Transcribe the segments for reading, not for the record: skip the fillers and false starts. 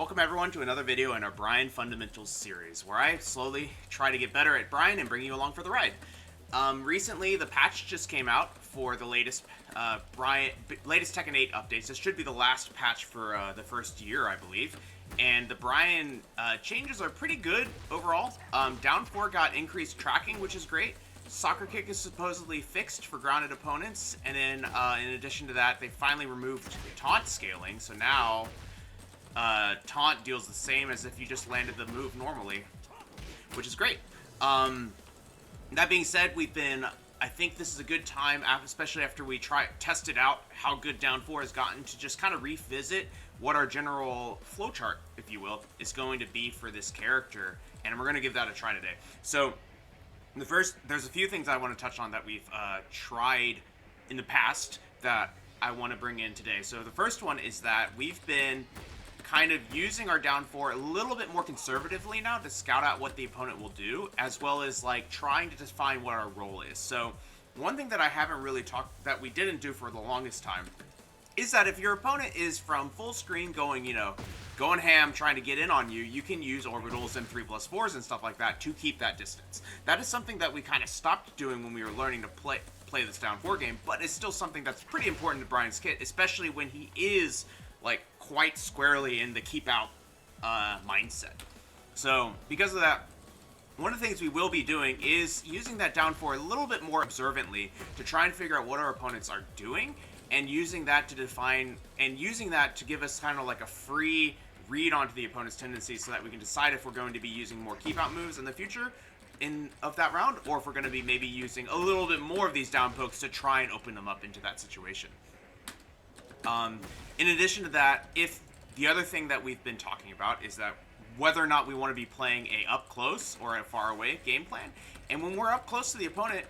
Welcome everyone to another video in our Bryan Fundamentals series, where I slowly try to get better at Bryan and bring you along for the ride. Recently, the patch just came out for the latest latest Tekken 8 updates. This should be the last patch for the first year, I believe. And the Bryan changes are pretty good overall. Down 4 got increased tracking, which is great. Soccer kick is supposedly fixed for grounded opponents, and then in addition to that, they finally removed taunt scaling, so now taunt deals the same as if you just landed the move normally, which is great. That being said, I think this is a good time, especially after we tested out how good down 4 has gotten, to just kind of revisit what our general flowchart, if you will, is going to be for this character, and we're going to give that a try today. So, there's a few things I want to touch on that we've tried in the past that I want to bring in today. So the first one is that we've been kind of using our down 4 a little bit more conservatively now to scout out what the opponent will do, as well as like trying to define what our role is. So one thing that I haven't really that we didn't do for the longest time is that if your opponent is from full screen going ham, trying to get in on you, you can use orbitals and 3+4s and stuff like that to keep that distance. That is something that we kind of stopped doing when we were learning to play this down 4 game, but it's still something that's pretty important to Bryan's kit, especially when he is like quite squarely in the keep out mindset. So because of that, one of the things we will be doing is using that down 4 a little bit more observantly to try and figure out what our opponents are doing, and using that to define, and using that to give us kind of like a free read onto the opponent's tendencies, so that we can decide if we're going to be using more keep out moves in the future of that round, or if we're going to be maybe using a little bit more of these down pokes to try and open them up into that situation. In addition to that, if the other thing that we've been talking about is that whether or not we want to be playing a up close or a far away game plan, and when we're up close to the opponent,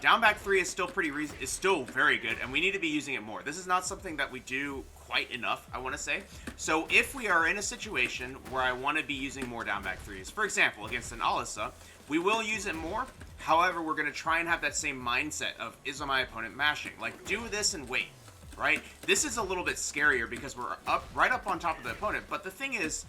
down back 3 is still very good, and we need to be using it more. This is not something that we do quite enough, I want to say. So if we are in a situation where I want to be using more down back 3s, for example, against an Alisa, we will use it more. However, we're going to try and have that same mindset of, is my opponent mashing? Like, do this and wait, right? This is a little bit scarier because we're right up on top of the opponent, but the thing is,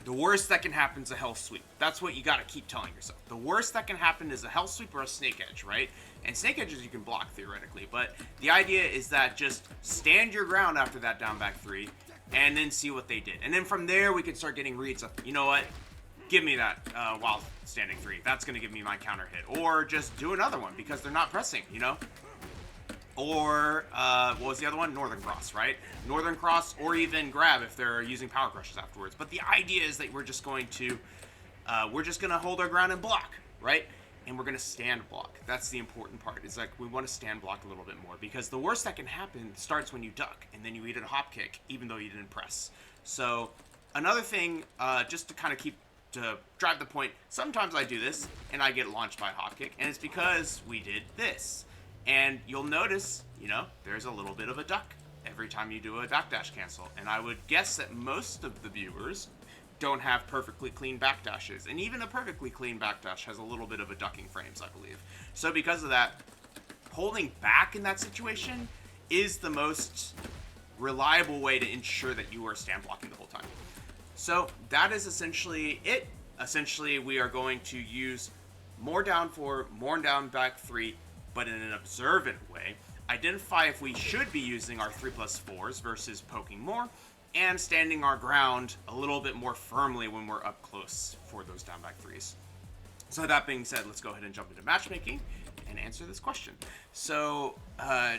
the worst that can happen is a hell sweep. That's what you got to keep telling yourself. The worst that can happen is a hell sweep or a snake edge, right? And snake edges you can block theoretically, but the idea is that just stand your ground after that down back 3 and then see what they did. And then from there we can start getting reads of, you know what, give me that while standing 3. That's going to give me my counter hit. Or just do another one because they're not pressing, you know? Or, what was the other one? Northern Cross, right? Northern Cross, or even grab if they're using power crushes afterwards. But the idea is that we're just going to hold our ground and block, right? And we're going to stand block. That's the important part. It's like we want to stand block a little bit more, because the worst that can happen starts when you duck, and then you eat a hop kick, even though you didn't press. So, another thing, just to kind of to drive the point, sometimes I do this, and I get launched by a hop kick, and it's because we did this. And you'll notice, there's a little bit of a duck every time you do a backdash cancel. And I would guess that most of the viewers don't have perfectly clean backdashes. And even a perfectly clean backdash has a little bit of a ducking frames, I believe. So because of that, holding back in that situation is the most reliable way to ensure that you are stand blocking the whole time. So that is essentially it. Essentially, we are going to use more down 4, more down back 3, but in an observant way, identify if we should be using our 3+4s versus poking more, and standing our ground a little bit more firmly when we're up close for those down back 3s. So that being said, let's go ahead and jump into matchmaking and answer this question. So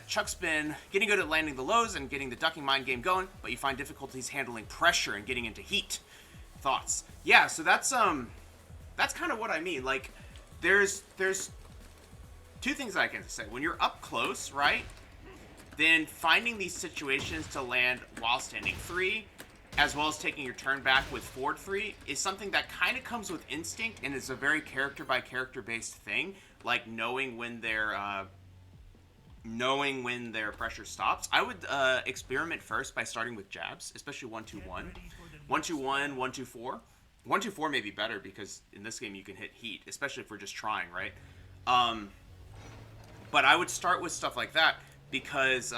Chuck's been getting good at landing the lows and getting the ducking mind game going, but you find difficulties handling pressure and getting into heat. Thoughts? Yeah, so that's kind of what I mean. Like, there's two things I can say. When you're up close, right, then finding these situations to land while standing 3, as well as taking your turn back with forward 3, is something that kind of comes with instinct, and it's a very character-by-character based thing, like knowing when their pressure stops. I would experiment first by starting with jabs, especially 1-2-1. 1-2-1, 1-2-4. 1-2-4 may be better, because in this game you can hit heat, especially if we're just trying, right? But I would start with stuff like that, because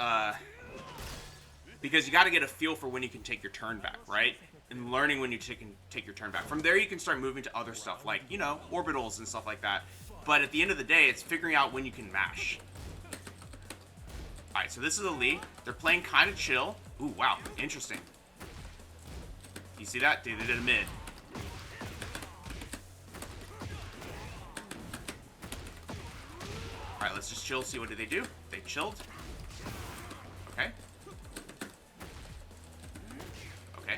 because you got to get a feel for when you can take your turn back, right? And learning when you can take your turn back. From there, you can start moving to other stuff, like, you know, orbitals and stuff like that. But at the end of the day, it's figuring out when you can mash. Alright, so this is a Lee. They're playing kind of chill. Ooh, wow. Interesting. You see that? They did a mid. Alright, let's just chill, see what did they do. They chilled. Okay. Okay.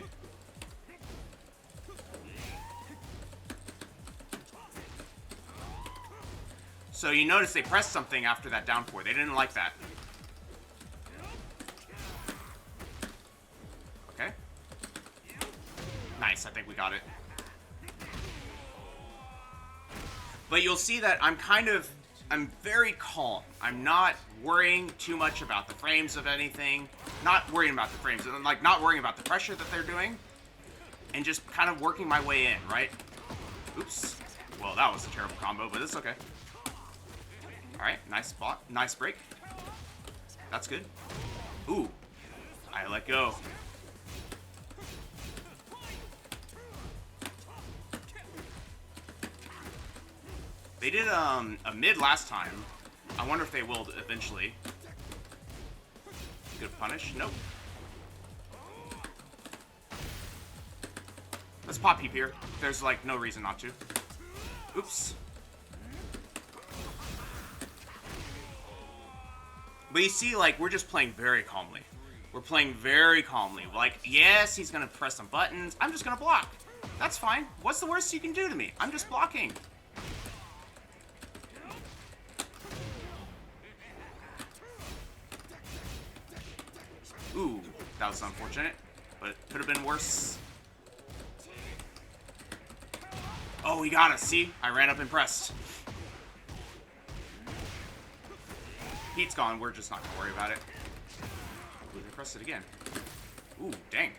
So you notice they pressed something after that down 4. They didn't like that. Okay. Nice, I think we got it. But you'll see that I'm very calm. I'm not worrying too much about the frames of anything. Not worrying about the frames. I'm like not worrying about the pressure that they're doing. And just kind of working my way in, right? Oops. Well, that was a terrible combo, but it's okay. Alright, nice spot. Nice break. That's good. Ooh. I let go. They did a mid last time. I wonder if they will eventually. Good punish. Nope. Let's pop peep here. There's like no reason not to. Oops. But you see, like, we're just playing very calmly. We're playing very calmly. Like, yes, he's gonna press some buttons. I'm just gonna block. That's fine. What's the worst you can do to me? I'm just blocking. Ooh, that was unfortunate, but it could have been worse. Oh, he got us. See? I ran up and pressed. Pete's gone. We're just not going to worry about it. Ooh, they pressed it again. Ooh, dang.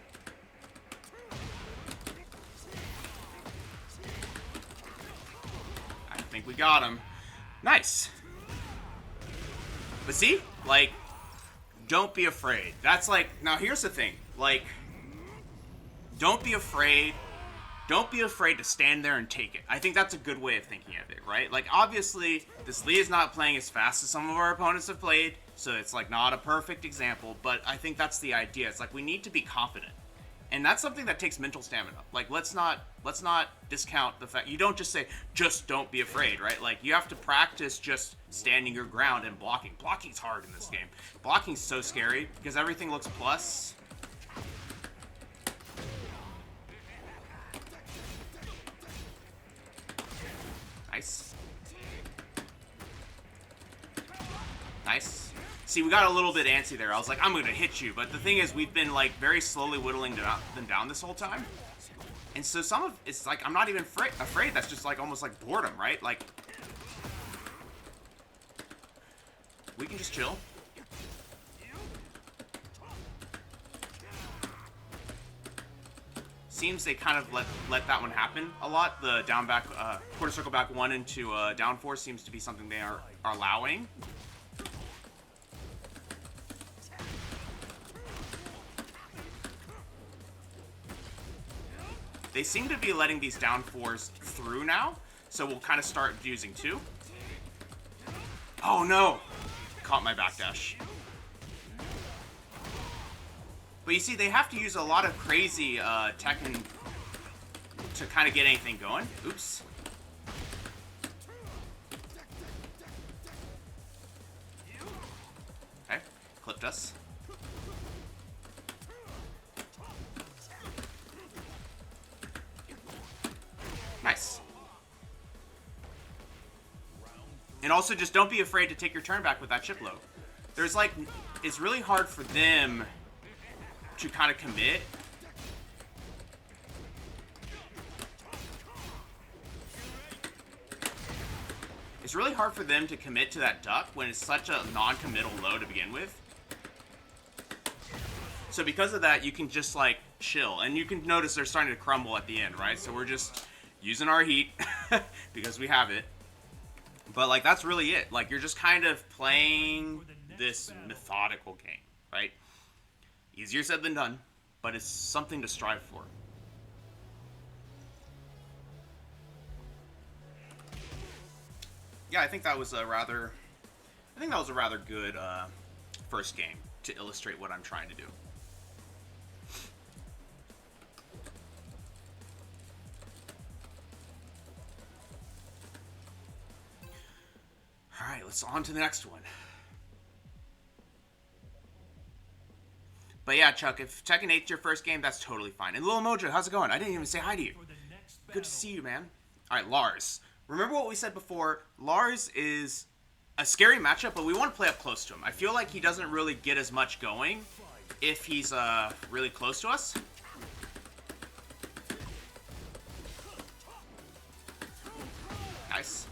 I think we got him. Nice. But see? Like, don't be afraid. That's like, now here's the thing. Like, don't be afraid. Don't be afraid to stand there and take it. I think that's a good way of thinking of it, right? Like, obviously, this Lee is not playing as fast as some of our opponents have played, so it's, like, not a perfect example, but I think that's the idea. It's like, we need to be confident. And that's something that takes mental stamina. Like, let's not discount the fact, you don't just say, just don't be afraid, right? Like, you have to practice just standing your ground and blocking. Blocking's hard in this game. Blocking's so scary, because everything looks plus. Nice. Nice. See, we got a little bit antsy there. I was like, I'm going to hit you. But the thing is, we've been, like, very slowly whittling them down this whole time. And so some of it's like, I'm not even afraid. That's just, like, almost like boredom, right? Like, we can just chill. Seems they kind of let that one happen a lot. The down back, quarter circle back 1 into down 4 seems to be something they are allowing. They seem to be letting these down 4s through now, so we'll kind of start using 2. Oh no! Caught my backdash. But you see, they have to use a lot of crazy Tekken to kind of get anything going. Oops. Okay, clipped us. Nice. And also, just don't be afraid to take your turn back with that chip low. There's like, it's really hard for them to kind of commit. It's really hard for them to commit to that duck when it's such a non-committal low to begin with. So because of that, you can just like chill, and you can notice they're starting to crumble at the end, right? So we're just using our heat because we have it. But like, that's really it. Like, you're just kind of playing this methodical game, right? Easier said than done, but it's something to strive for. Yeah, I think that was a rather good first game to illustrate what I'm trying to do. All right, let's on to the next one. But yeah, Chuck, if Tekken 8's your first game, that's totally fine. And Lil Mojo, how's it going? I didn't even say hi to you. Good to see you, man. All right, Lars. Remember what we said before? Lars is a scary matchup, but we want to play up close to him. I feel like he doesn't really get as much going if he's really close to us. Nice.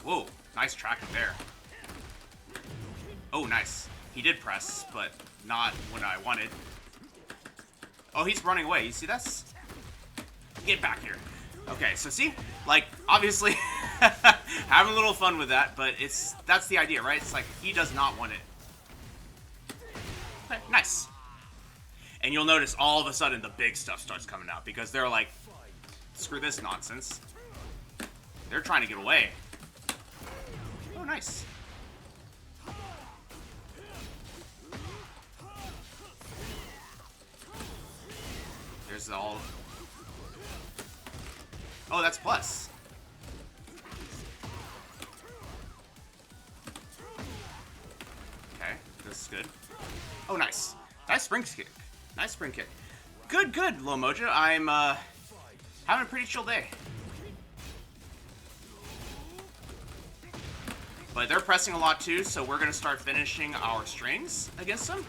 Whoa, nice tracking there. Oh, nice. He did press, but not when I wanted. Oh, he's running away. You see this? Get back here. Okay, so see? Like, obviously, having a little fun with that, but that's the idea, right? It's like, he does not want it. Okay, nice. And you'll notice all of a sudden the big stuff starts coming out, because they're like, screw this nonsense. They're trying to get away. Oh, nice. There's all... Oh, that's plus. Okay, this is good. Oh, nice. Nice spring kick. Nice spring kick. Good, good, Lil Mojo. I'm having a pretty chill day. But they're pressing a lot too, so we're going to start finishing our strings against them.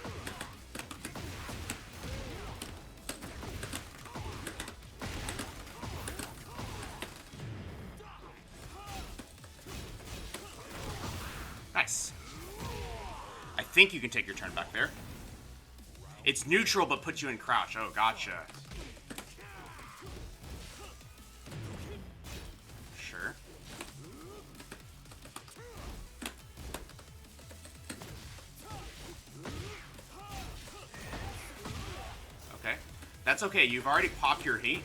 Nice. I think you can take your turn back there. It's neutral, but puts you in crouch. Oh, gotcha. Sure. Okay. That's okay. You've already popped your heat.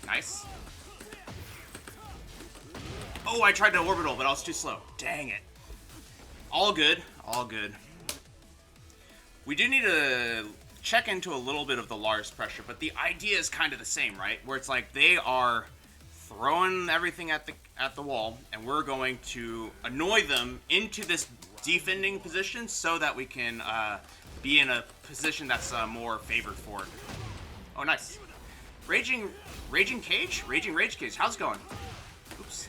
Nice. Oh, I tried to orbital, but I was too slow. Dang it. All good. All good. We do need to check into a little bit of the Lars pressure, but the idea is kind of the same, right? Where it's like they are throwing everything at the wall, and we're going to annoy them into this defending position so that we can be in a position that's more favored for it. Oh, nice. Raging Cage? Raging Rage Cage. How's it going? Oops.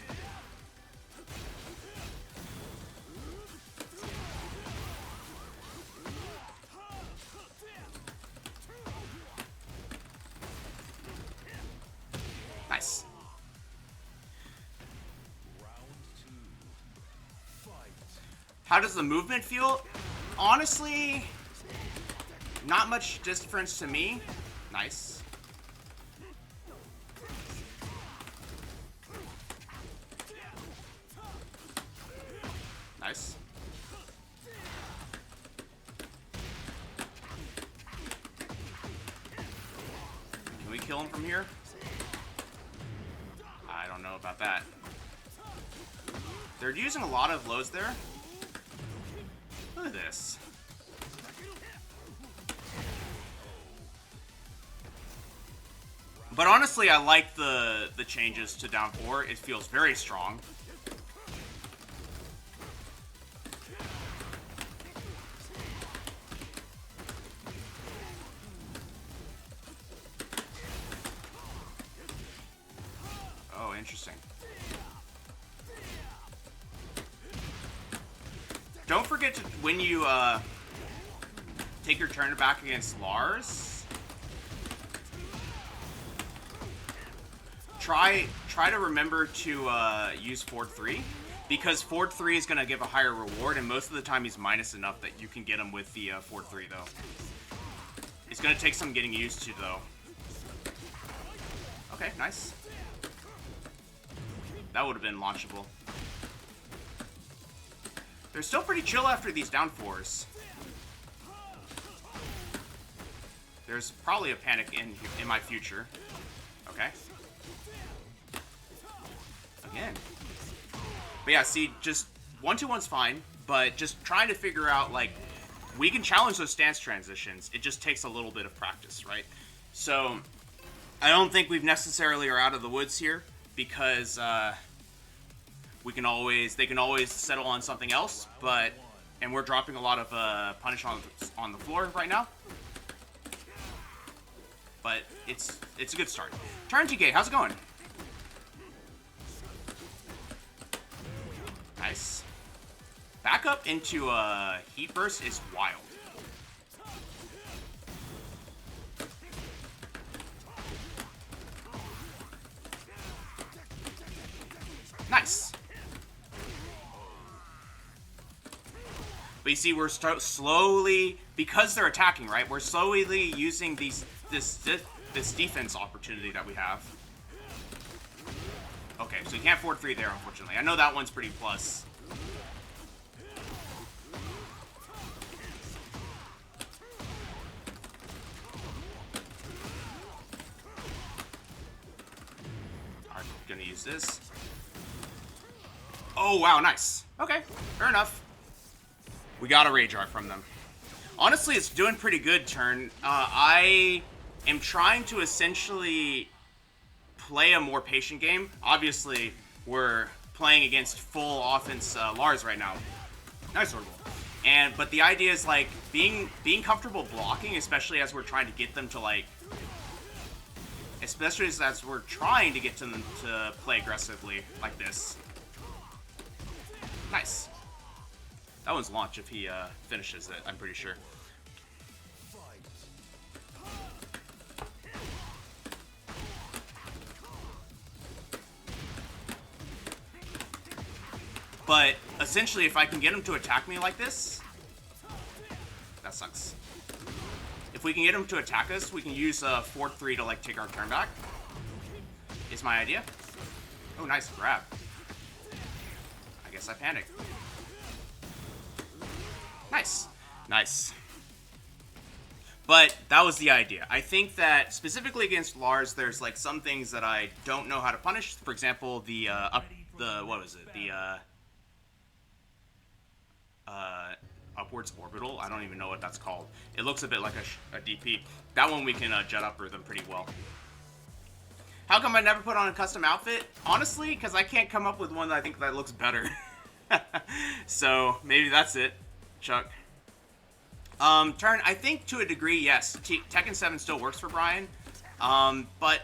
Nice. How does the movement feel? Honestly, not much difference to me. Nice. Nice. Can we kill him from here? I don't know about that. They're using a lot of lows there. Look at this. But honestly, I like the changes to down 4. It feels very strong. Oh, interesting. Don't forget to, when you take your turn back against Lars, try to remember to use Ford 3, because Ford 3 is going to give a higher reward, and most of the time he's minus enough that you can get him with the Ford 3, though. It's gonna take some getting used to, though. Okay, nice. That would have been launchable. They're still pretty chill after these down fours. There's probably a panic in my future. Okay. Again. But yeah, see, just 1-2-1's fine, but just trying to figure out, like, we can challenge those stance transitions. It just takes a little bit of practice, right? So, I don't think we've necessarily are out of the woods here, because they can always settle on something else, and we're dropping a lot of punish on the floor right now. But it's a good start. Turn TK, how's it going? Nice. Back up into Heat Burst is wild. Nice. But you see, we're slowly, because they're attacking, right? We're slowly using this defense opportunity that we have. Okay, so you can't forward 3 there, unfortunately. I know that one's pretty plus. Alright, gonna use this. Oh, wow, nice. Okay, fair enough. We got a Rage Art from them. Honestly, it's doing pretty good, Turn. I am trying to essentially play a more patient game. Obviously, we're playing against full offense Lars right now. Nice sword ball. But the idea is, like, being comfortable blocking, especially as we're trying to get them to, like, especially as we're trying to get them to play aggressively like this. Nice. That one's launch if he finishes it, I'm pretty sure. But essentially, if I can get him to attack me like this, that sucks. If we can get him to attack us, we can use 4-3 to, like, take our turn back. Is my idea. Oh, nice grab. I guess I panicked. Nice. Nice. But that was the idea. I think that specifically against Lars, there's, like, some things that I don't know how to punish. For example, what was it? The upwards orbital. I don't even know what that's called. It looks a bit like a DP. That one we can jet upper them pretty well. How come I never put on a custom outfit? Honestly, because I can't come up with one that I think that looks better. So maybe that's it, Chuck. Turn, I think to a degree, yes. Tekken 7 still works for Bryan. But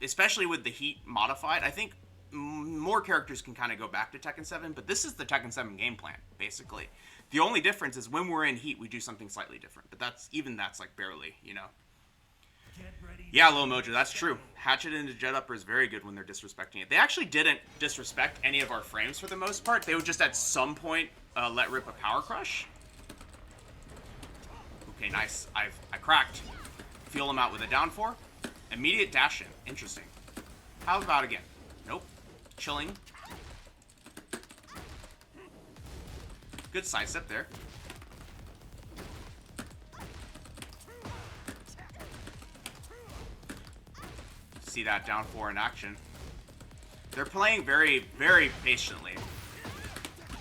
especially with the heat modified, I think more characters can kind of go back to Tekken 7, but this is the Tekken 7 game plan, basically. The only difference is when we're in heat, we do something slightly different, but that's like barely, you know. Yeah, Lil Mojo, that's true. Hatchet into Jet Upper is very good when they're disrespecting it. They actually didn't disrespect any of our frames for the most part. They would just at some point let rip a Power Crush. Okay, nice. I cracked. Feel him out with a down 4. Immediate dash in. Interesting. How about again? Nope. Chilling. Good sidestep there. See that down 4 in action. They're playing very, very patiently.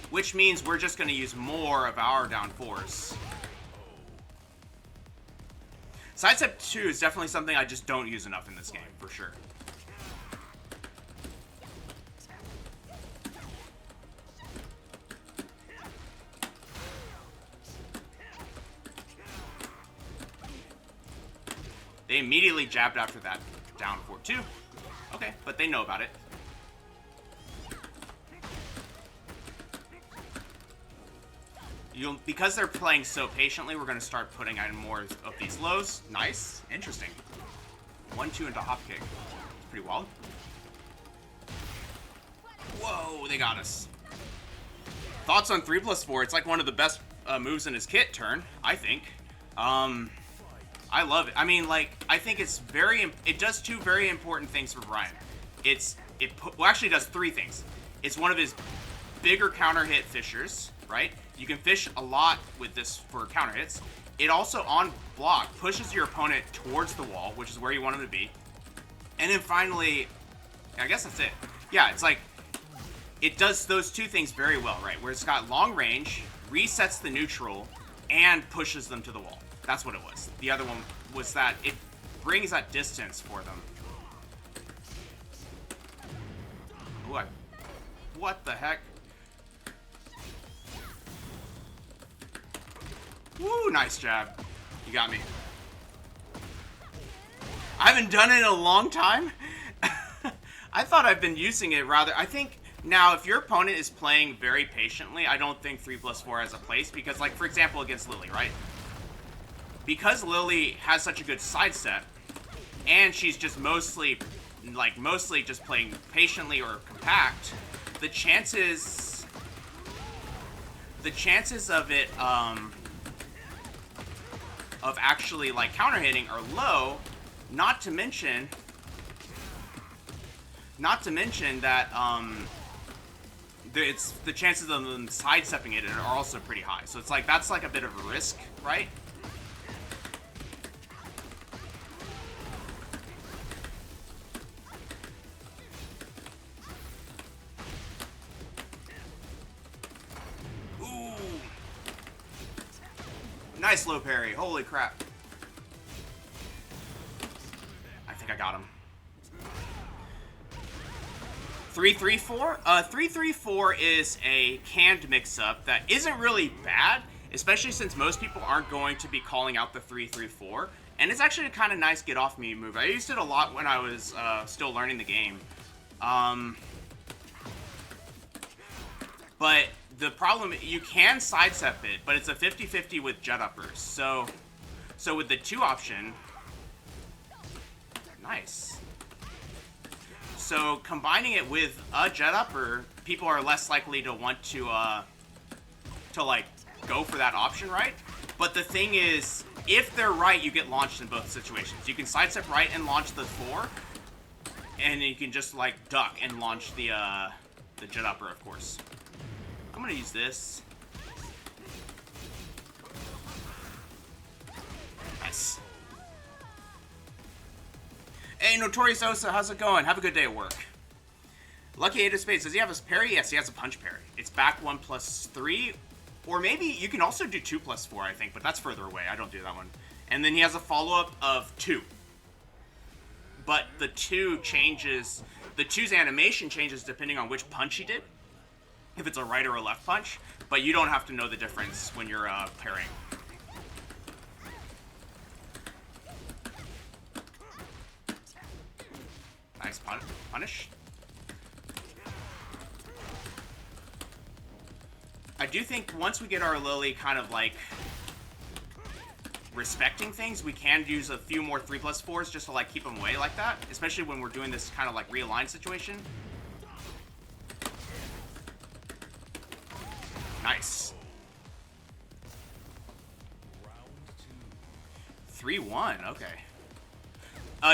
Which means we're just going to use more of our down 4s. Sidestep 2 is definitely something I just don't use enough in this game, for sure. They immediately jabbed after that down 4-2. Okay, but they know about it. Because they're playing so patiently, we're going to start putting in more of these lows. Nice. Interesting. 1-2 into hop kick. Pretty wild. Whoa, they got us. Thoughts on 3+4? It's like one of the best moves in his kit, Turn, I think. I love it. I mean, like, I think it's it does two very important things for Bryan. Well, actually it does three things. It's one of his bigger counter hit fishers, right? You can fish a lot with this for counter hits. It also, on block, pushes your opponent towards the wall, which is where you want him to be. And then finally, I guess that's it. Yeah, it's like, it does those two things very well, right? Where it's got long range, resets the neutral, and pushes them to the wall. That's what it was. The other one was that it brings that distance for them. What? What the heck? Woo, nice jab. You got me. I haven't done it in a long time. I thought I've been using it rather. I think now if your opponent is playing very patiently, I don't think 3+4 has a place because, like, for example, against Lily, right? Because Lily has such a good sidestep, and she's just mostly just playing patiently or compact, the chances of it, of actually, like, counter hitting are low, not to mention that, the chances of them sidestepping it are also pretty high. So it's like, that's like a bit of a risk, right? Ooh. Nice low parry. Holy crap. I think I got him. 3-3-4? 3-3-4 is a canned mix-up that isn't really bad, especially since most people aren't going to be calling out the 3-3-4. And it's actually a kind of nice get-off-me move. I used it a lot when I was still learning the game. But the problem, you can sidestep it, but it's a 50-50 with jet uppers. So with the 2 option, nice. So combining it with a jet upper, people are less likely to want to like go for that option, right? But the thing is, if they're right, you get launched in both situations. You can sidestep right and launch the 4, and you can just like duck and launch the jet upper, of course. I'm gonna use this. Nice. Hey, Notorious Osa, how's it going? Have a good day at work. Lucky 8 of Spades, does he have a parry? Yes, he has a punch parry. It's back 1+3, or maybe you can also do 2+4, I think, but that's further away. I don't do that one. And then he has a follow-up of 2. But the 2 changes, the 2's animation changes depending on which punch he did, if it's a right or a left punch, but you don't have to know the difference when you're parrying. Nice punish. I do think once we get our Lily kind of like respecting things, we can use a few more 3+4s just to like keep them away like that, especially when we're doing this kind of like realign situation. Nice. 3-1, okay.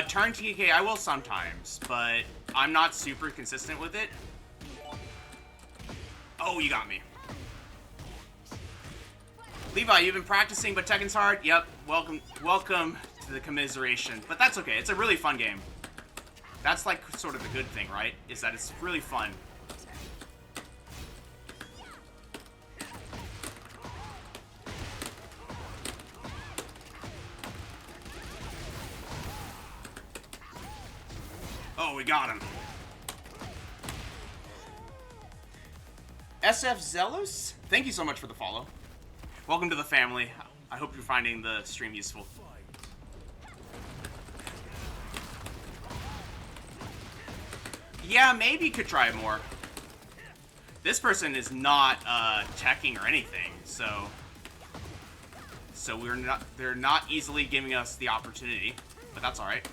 Turn TK, I will sometimes, but I'm not super consistent with it. Oh, you got me. Levi, you've been practicing, but Tekken's hard? Yep, welcome to the commiseration. But that's okay, it's a really fun game. That's like sort of the good thing, right? Is that it's really fun. Oh, we got him. SF Zealous, thank you so much for the follow. Welcome to the family. I hope you're finding the stream useful. Yeah, maybe could try more. This person is not teching or anything, so they're not easily giving us the opportunity, but that's all right.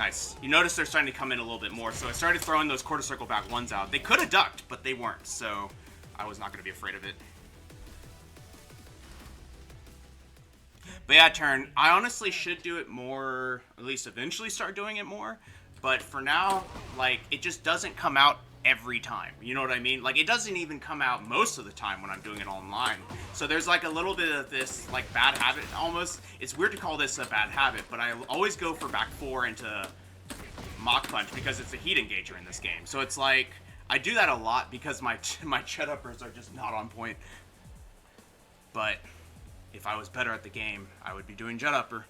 Nice. You notice they're starting to come in a little bit more, so I started throwing those quarter circle back ones out. They could have ducked, but they weren't, so I was not going to be afraid of it. But yeah, turn. I honestly should do it more, at least eventually start doing it more. But for now, like, it just doesn't come out every time. You know what I mean? Like, it doesn't even come out most of the time when I'm doing it online. So there's like a little bit of this, like, bad habit almost. It's weird to call this a bad habit, but I always go for back 4 into Mach Punch because it's a heat engager in this game. So it's like, I do that a lot because my jet uppers are just not on point. But if I was better at the game, I would be doing jet upper.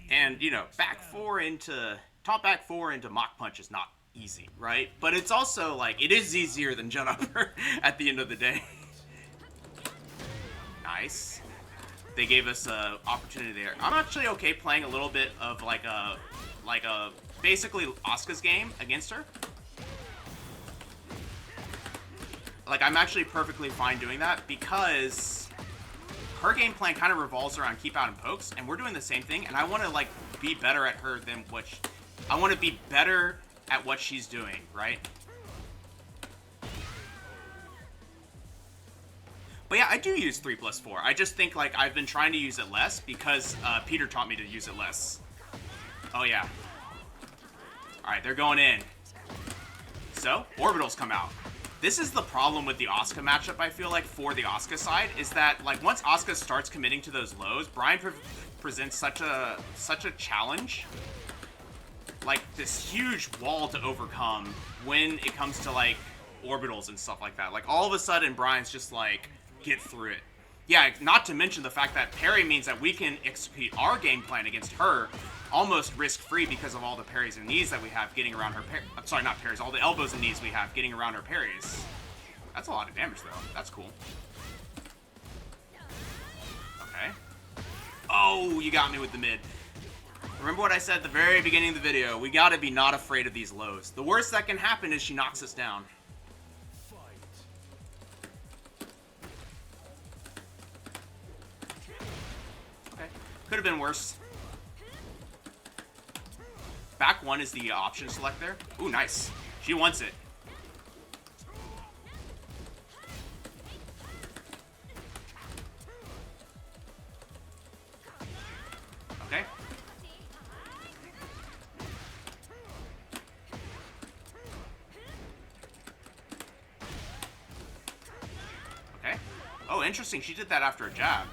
And, you know, top back 4 into Mach Punch is not easy, right? But it's also, like, it is easier than jet upper at the end of the day. Nice. They gave us an opportunity there. I'm actually okay playing a little bit of, like a basically Asuka's game against her. Like, I'm actually perfectly fine doing that because her game plan kind of revolves around keep out and pokes, and we're doing the same thing, and I want to, like, be better at her than I want to be better at what she's doing, right? But yeah, I do use 3+4. I just think, like, I've been trying to use it less because Peter taught me to use it less. Oh, yeah. Alright, they're going in. So, orbitals come out. This is the problem with the Asuka matchup, I feel like, for the Asuka side, is that, like, once Asuka starts committing to those lows, Bryan presents such a challenge. Like, this huge wall to overcome when it comes to, like, orbitals and stuff like that. Like, all of a sudden, Bryan's just, like, get through it. Yeah, not to mention the fact that parry means that we can execute our game plan against her almost risk-free because of all the parries and knees that we have getting around her sorry, not parries, all the elbows and knees we have getting around her parries. That's a lot of damage, though. That's cool. Okay. Oh, you got me with the mid. Remember what I said at the very beginning of the video. We gotta be not afraid of these lows. The worst that can happen is she knocks us down. Okay. Could have been worse. Back 1 is the option select there. Ooh, nice. She wants it. Okay. Okay. Oh, interesting. She did that after a jab.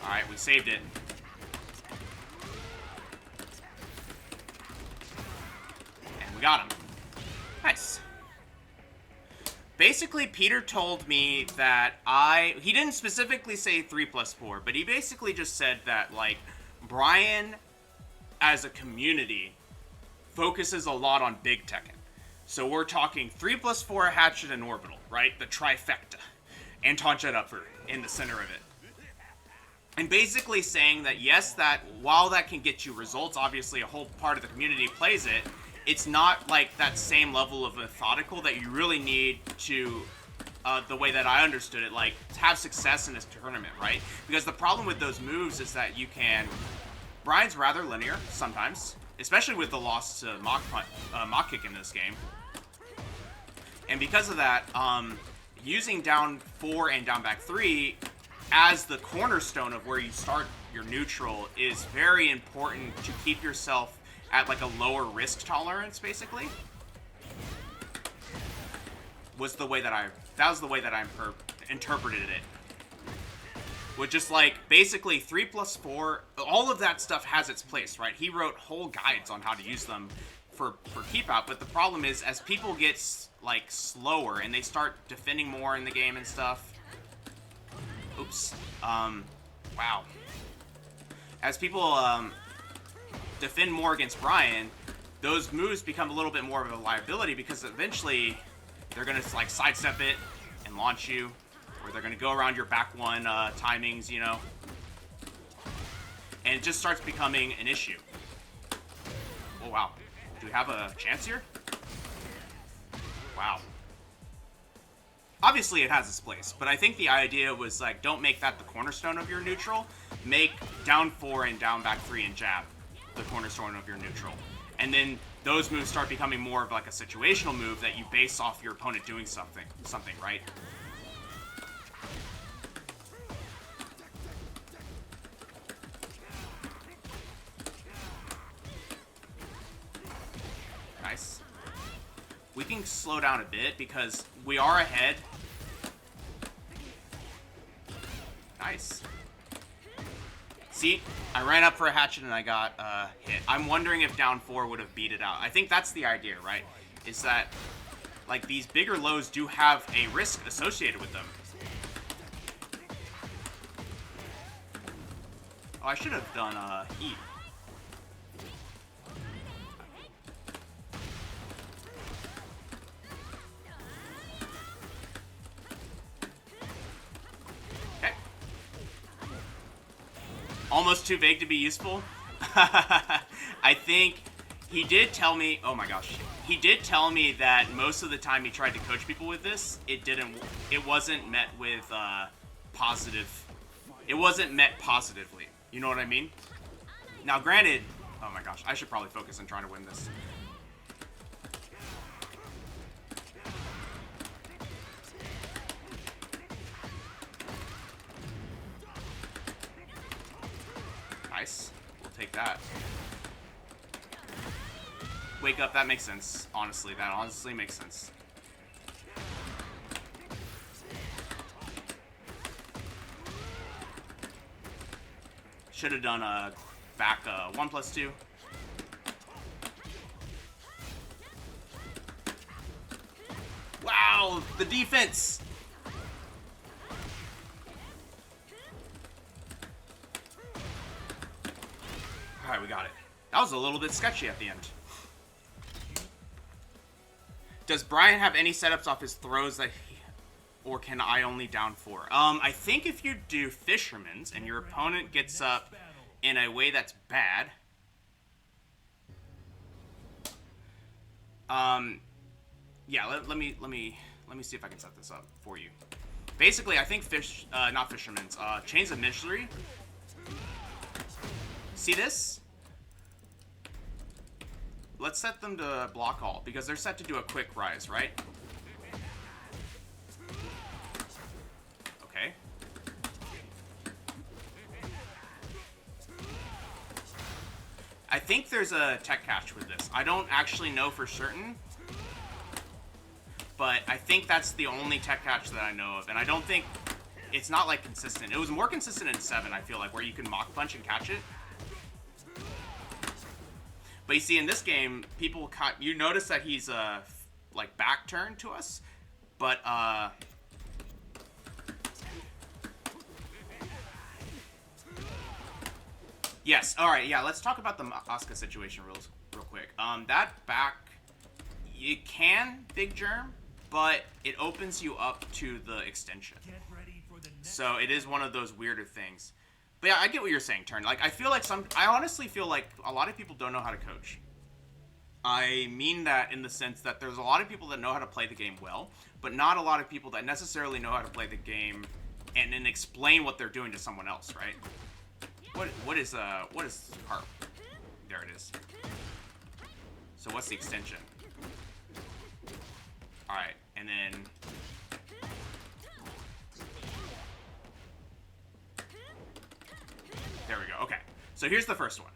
Alright, we saved it. Got him. Nice. Basically, Peter told me that he didn't specifically say 3+4, but he basically just said that, like, Bryan, as a community, focuses a lot on big Tekken. So we're talking 3+4, Hatchet, and Orbital, right? The trifecta. And Jet Upper in the center of it. And basically saying that, yes, that while that can get you results, obviously a whole part of the community plays it, it's not like that same level of methodical that you really need to, the way that I understood it, like, to have success in this tournament, right? Because the problem with those moves is that you can, Bryan's rather linear sometimes, especially with the loss to Mach Kick in this game. And because of that, using down 4 and down back 3 as the cornerstone of where you start your neutral is very important to keep yourself at, like, a lower risk tolerance, basically. Was the way that I interpreted it. With just, like, basically 3+4, all of that stuff has its place, right? He wrote whole guides on how to use them for keep out, but the problem is, as people get, like, slower and they start defending more in the game and stuff. Oops. Wow. As people, defend more against Bryan, those moves become a little bit more of a liability because eventually they're going to, like, sidestep it and launch you, or they're going to go around your back 1 timings, you know, and it just starts becoming an issue. Oh, wow. Do we have a chance here? Wow. Obviously, it has its place, but I think the idea was, like, don't make that the cornerstone of your neutral. Make down 4 and down back 3 and jab the cornerstone of your neutral. And then those moves start becoming more of, like, a situational move that you base off your opponent doing something, right? Nice. We can slow down a bit because we are ahead. Nice. See, I ran up for a hatchet and I got hit. I'm wondering if down 4 would have beat it out. I think that's the idea, right? Is that, like, these bigger lows do have a risk associated with them. Oh, I should have done heat. Almost too vague to be useful. I think he did tell me, oh my gosh, he did tell me that most of the time he tried to coach people with this, it wasn't met with it wasn't met positively. You know what I mean? Now granted, oh my gosh, I should probably focus on trying to win this. Nice. We'll take that. Wake up, that makes sense. Honestly, that honestly makes sense. Should have done a back 1+2. Wow, the defense! Alright, we got it. That was a little bit sketchy at the end. Does Bryan have any setups off his throws or can I only down 4? I think if you do Fisherman's and your opponent gets up in a way that's bad, yeah, let me see if I can set this up for you. Basically, I think not Fisherman's, Chains of Misery. See this? Let's set them to block all, because they're set to do a quick rise, right? Okay. I think there's a tech catch with this. I don't actually know for certain, but I think that's the only tech catch that I know of, and I don't think... It's not, like, consistent. It was more consistent in 7, I feel like, where you can mock punch and catch it. But you see, in this game, you notice that he's, like, back turned to us. But, yes, alright, yeah, let's talk about the Asuka situation real quick. That back, you can Big Germ, but it opens you up to the extension. So it is one of those weirder things. But yeah, I get what you're saying, Turn. Like, I honestly feel like a lot of people don't know how to coach. I mean that in the sense that there's a lot of people that know how to play the game well, but not a lot of people that necessarily know how to play the game and then explain what they're doing to someone else, right? What is harp? There it is. So what's the extension? Alright, and then... There we go. Okay. So here's the first one.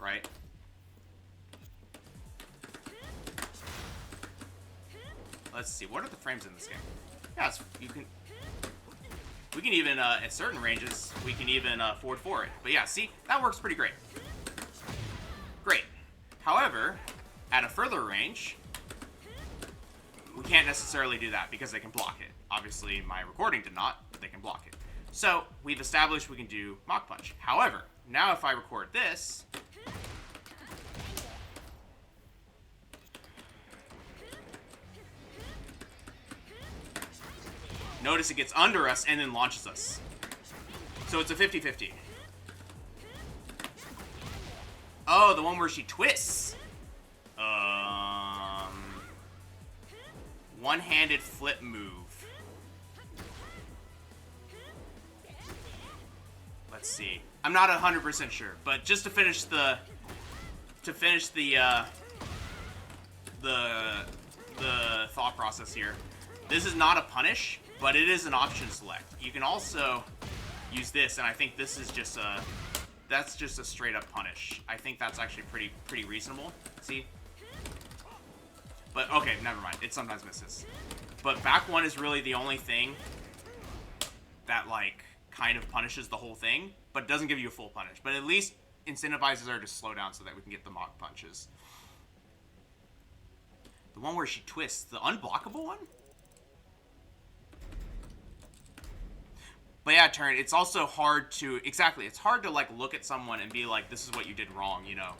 Right? Let's see. What are the frames in this game? Yeah, we can even, at certain ranges, we can even forward for it. But yeah, see? That works pretty great. Great. However, at a further range, we can't necessarily do that because they can block it. Obviously, my recording did not, but they can block it. So, we've established we can do Mach Punch. However, now if I record this... Notice it gets under us and then launches us. So it's a 50-50. Oh, the one where she twists. One-handed flip move. Let's see. I'm not 100% sure, but just to finish the thought process here. This is not a punish, but it is an option select. You can also use this, and I think this is just that's just a straight up punish. I think that's actually pretty reasonable. See? But okay, never mind. It sometimes misses. But back one is really the only thing that like kind of punishes the whole thing, but doesn't give you a full punish. But at least incentivizes her to slow down so that we can get the mock punches. The one where she twists, the unblockable one? But yeah, Turn, it's also hard to, exactly, it's hard to like look at someone and be like, this is what you did wrong, you know,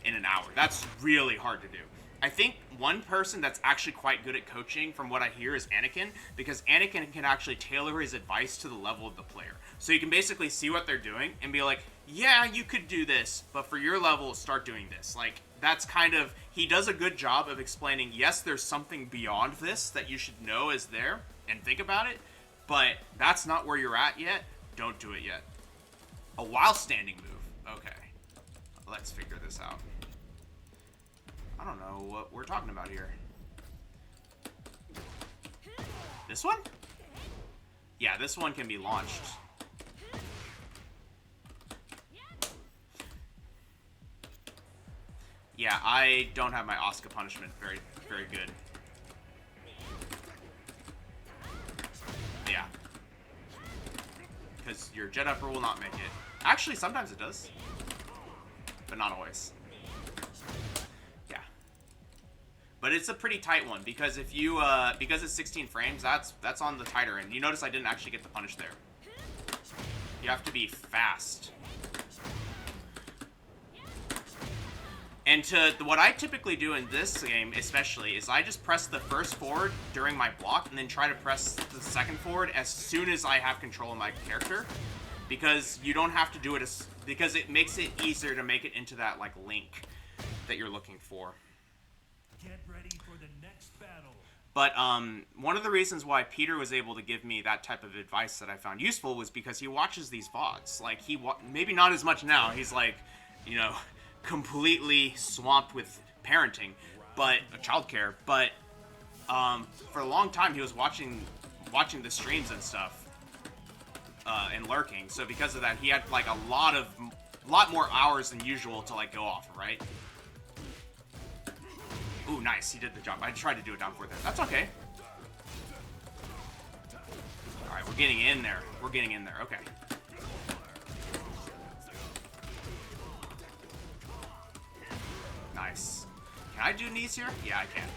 in an hour. That's really hard to do. I think one person that's actually quite good at coaching, from what I hear, is Anakin, because Anakin can actually tailor his advice to the level of the player. So you can basically see what they're doing and be like, yeah, you could do this, but for your level, start doing this. Like, that's kind of, he does a good job of explaining, yes, there's something beyond this that you should know is there and think about it, but that's not where you're at yet. Don't do it yet. A while standing move. Okay. Let's figure this out. I don't know what we're talking about here. This one? Yeah, this one can be launched. Yeah, I don't have my Asuka punishment very good. Yeah. Because your jet upper will not make it. Actually, sometimes it does. But not always. Yeah. But it's a pretty tight one, because if you, because it's 16 frames, that's on the tighter end. You notice I didn't actually get the punish there. You have to be fast. And what I typically do in this game, especially, is I just press the first forward during my block, and then try to press the second forward as soon as I have control of my character, because you don't have to do it because it makes it easier to make it into that like link that you're looking for. Get ready for the next battle. But one of the reasons why Peter was able to give me that type of advice that I found useful was because he watches these VODs. Like, maybe not as much now. He's like, you know, completely swamped with parenting, but childcare. But for a long time, he was watching the streams and stuff, and lurking. So because of that, he had like a lot more hours than usual to like go off, right? Ooh, nice. He did the jump. I tried to do it down for there. That's okay. All right, we're getting in there. We're getting in there. Okay. Nice. Can I do knees here? Yeah, I can.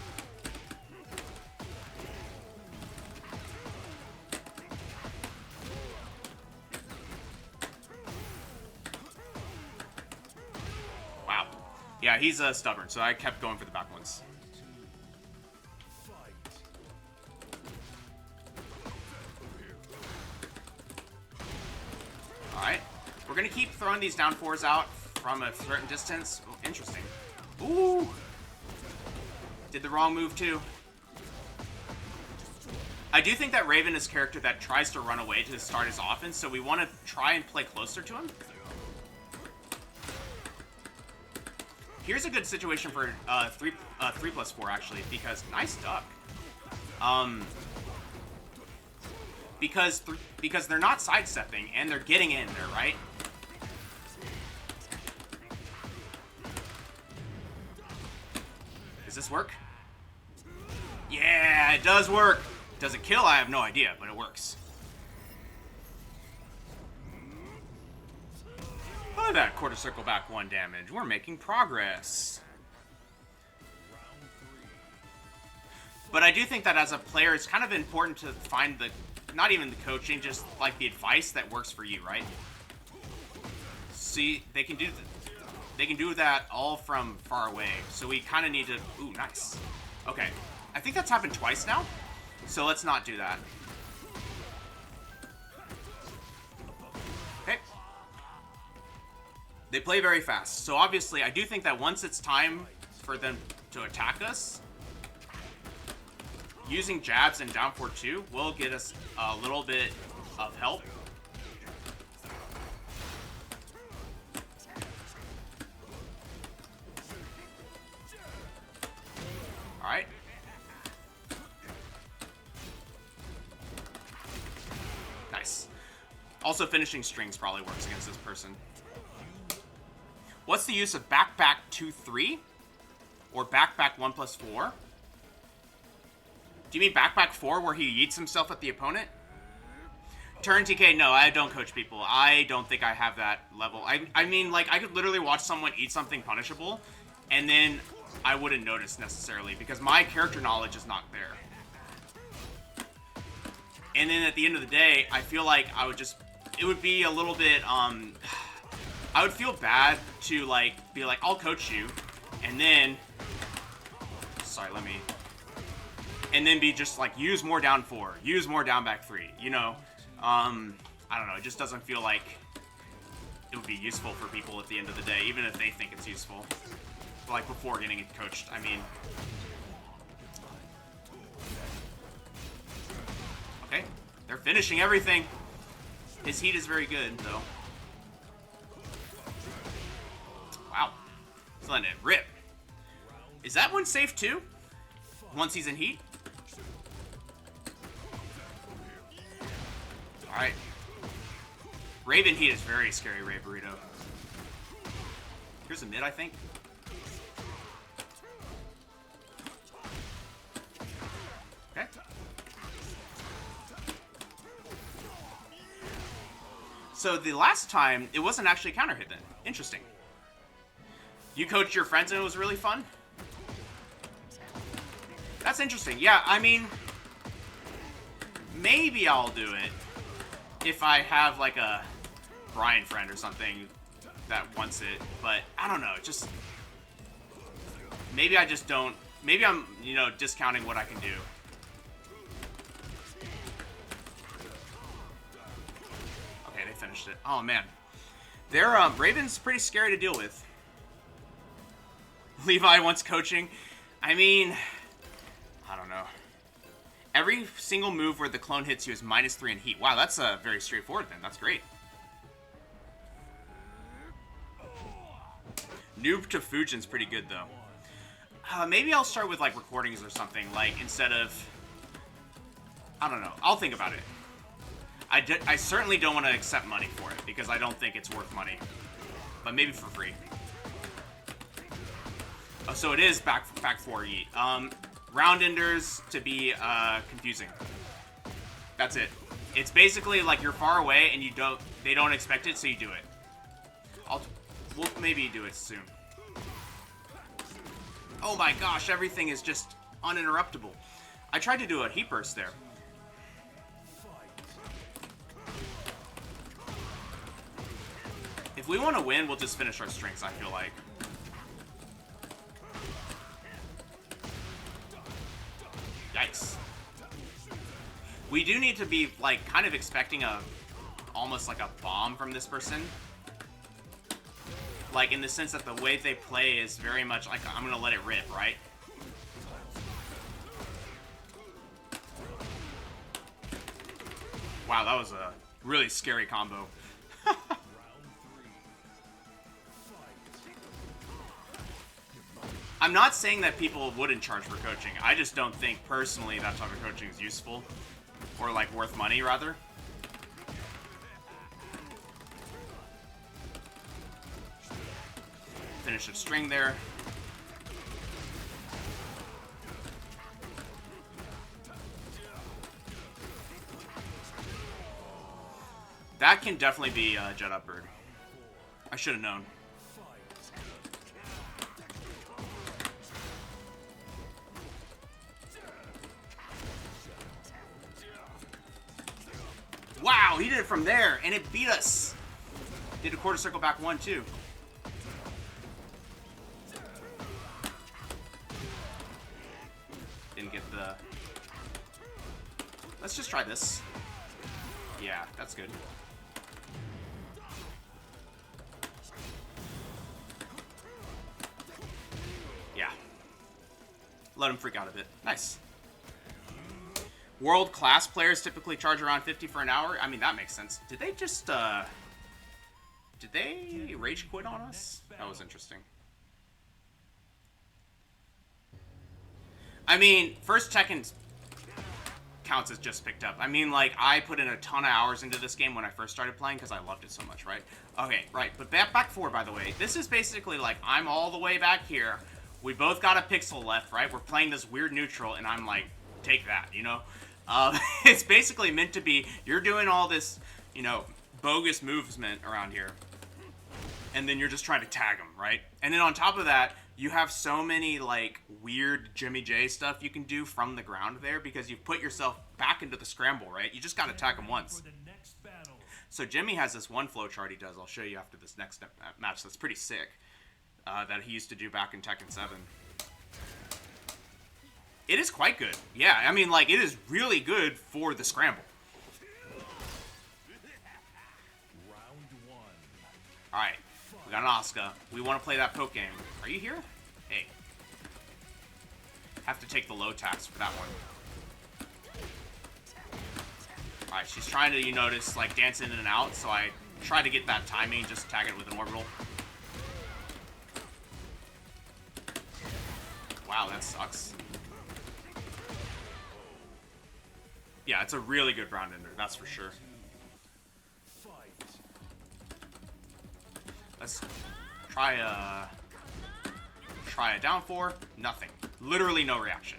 Wow. Yeah, he's stubborn, so I kept going for the back ones. Alright. We're going to keep throwing these down fours out from a certain distance. Oh, interesting. Ooh! Did the wrong move, too. I do think that Raven is a character that tries to run away to start his offense, so we want to try and play closer to him. Here's a good situation for 3+4, actually, because nice duck. Because they're not sidestepping, and they're getting in there, right? Does this work? Yeah, it does work. Does it kill? I have no idea, but it works. Look at that, quarter circle back 1 damage. We're making progress. But I do think that as a player, it's kind of important to find not even the coaching, just like the advice that works for you, right? See, they can do that all from far away. So we kind of need to, ooh, nice. Okay, I think that's happened twice now. So let's not do that. Okay. They play very fast. So obviously, I do think that once it's time for them to attack us, using jabs and down 4-2 will get us a little bit of help. Alright. Nice. Also, finishing strings probably works against this person. What's the use of backback 2-3? Or backback 1+4? Do you mean backback 4 where he yeets himself at the opponent? Turn TK, no, I don't coach people. I don't think I have that level. I mean, like, I could literally watch someone eat something punishable, and then I wouldn't notice necessarily, because my character knowledge is not there. And then at the end of the day, I feel like I would just, it would be a little bit, I would feel bad to, like, be like, I'll coach you, and then, sorry, and then be just like, use more down 4, use more down back 3, you know? I don't know, it just doesn't feel like it would be useful for people at the end of the day, even if they think it's useful. Like, before getting it coached, I mean. Okay, they're finishing everything. His heat is very good, though. Wow, he's letting it rip. Is that one safe, too? Once he's in heat? Alright. Raven heat is very scary, Ray Burrito. Here's a mid, I think. Okay. So the last time, it wasn't actually a counter hit then. Interesting. You coached your friends and it was really fun? That's interesting. Yeah, I mean, maybe I'll do it if I have like a Bryan friend or something that wants it, but I don't know, just maybe I just don't, maybe I'm, you know, discounting what I can do. Okay, they finished it. Oh man, their Raven's pretty scary to deal with. Levi wants coaching. I mean, I don't know. Every single move where the clone hits you is -3 in heat. Wow, that's very straightforward then. That's great. Noob to Fujin's pretty good though. Maybe I'll start with like recordings or something, like instead of, I don't know. I'll think about it. I certainly don't want to accept money for it because I don't think it's worth money. But maybe for free. Oh, so it is back 4 yeet. Round enders to be confusing. That's it. It's basically like you're far away and they don't expect it, so you do it. We'll maybe do it soon. Oh my gosh, everything is just uninterruptible. I tried to do a heat burst there. If we want to win, we'll just finish our strings, I feel like. Yikes. We do need to be, like, kind of expecting almost like a bomb from this person. Like, in the sense that the way they play is very much like, I'm gonna let it rip, right? Wow, that was a really scary combo. I'm not saying that people wouldn't charge for coaching. I just don't think, personally, that type of coaching is useful. Or, like, worth money, rather. Finish a string there. That can definitely be Jet Upbird. I should have known. Wow, he did it from there, and it beat us. Did a quarter circle back 1, too. Didn't get the... Let's just try this. Yeah, that's good. let him freak out a bit. Nice. World-class players typically charge around 50 for an hour. I mean, that makes sense. Did they just, did they rage quit on us? That was interesting. I mean, first Tekken counts as just picked up. I mean, like, I put in a ton of hours into this game when I first started playing because I loved it so much, right? Okay, right. But back forward, by the way. This is basically like, I'm all the way back here. We both got a pixel left, right? We're playing this weird neutral, and I'm like, take that, you know? It's basically meant to be, you're doing all this, you know, bogus movement around here. And then you're just trying to tag them, right? And then on top of that, you have so many, like, weird Jimmy J stuff you can do from the ground there because you've put yourself back into the scramble, right? You just got to tag them once. So Jimmy has this one flowchart he does. I'll show you after this next match that's pretty sick. That he used to do back in Tekken 7. It is quite good. Yeah, I mean, like, it is really good for the scramble. Alright, we got an Asuka. We want to play that poke game. Are you here? Hey. Have to take the low tax for that one. Alright, she's trying to, you notice, like, dance in and out, so I try to get that timing, just tag it with an orbital. Wow, that sucks. Yeah, it's a really good round ender, that's for sure. Let's try a down four. Nothing. Literally no reaction.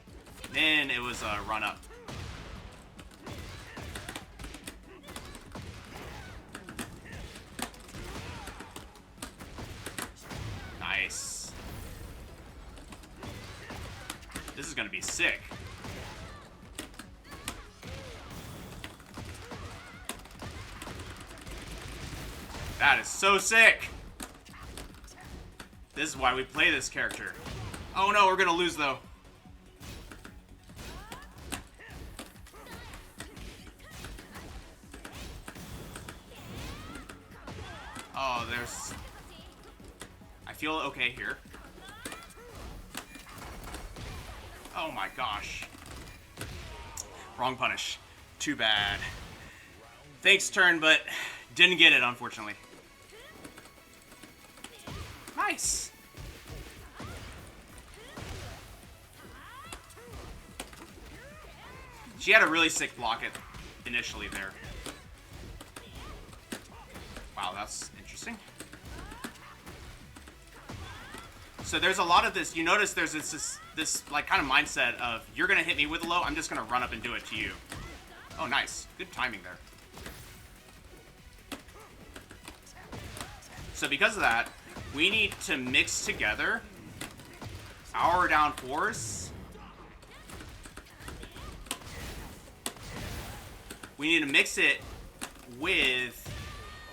Then it was a run up. Nice. This is gonna be sick. That is so sick. This is why we play this character. Oh no, we're gonna lose though. Oh, there's... I feel okay here. Oh my gosh. Wrong punish. Too bad. Thanks, turn, but didn't get it, unfortunately. Nice. She had a really sick block it initially there. Wow, that's interesting. So there's a lot of this. You notice there's this like kind of mindset of you're gonna hit me with a low. I'm just gonna run up and do it to you. Oh, nice. Good timing there. So because of that, we need to mix together our down fours. We need to mix it with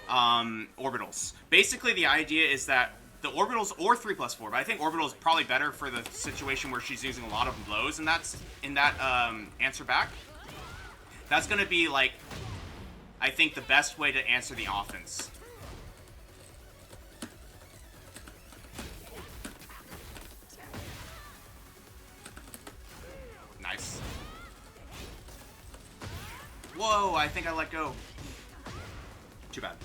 orbitals. Basically, the idea is that the orbitals or 3+4, but I think orbital is probably better for the situation where she's using a lot of lows in that answer back. That's going to be, like, I think the best way to answer the offense. Nice. Whoa, I think I let go. Too bad.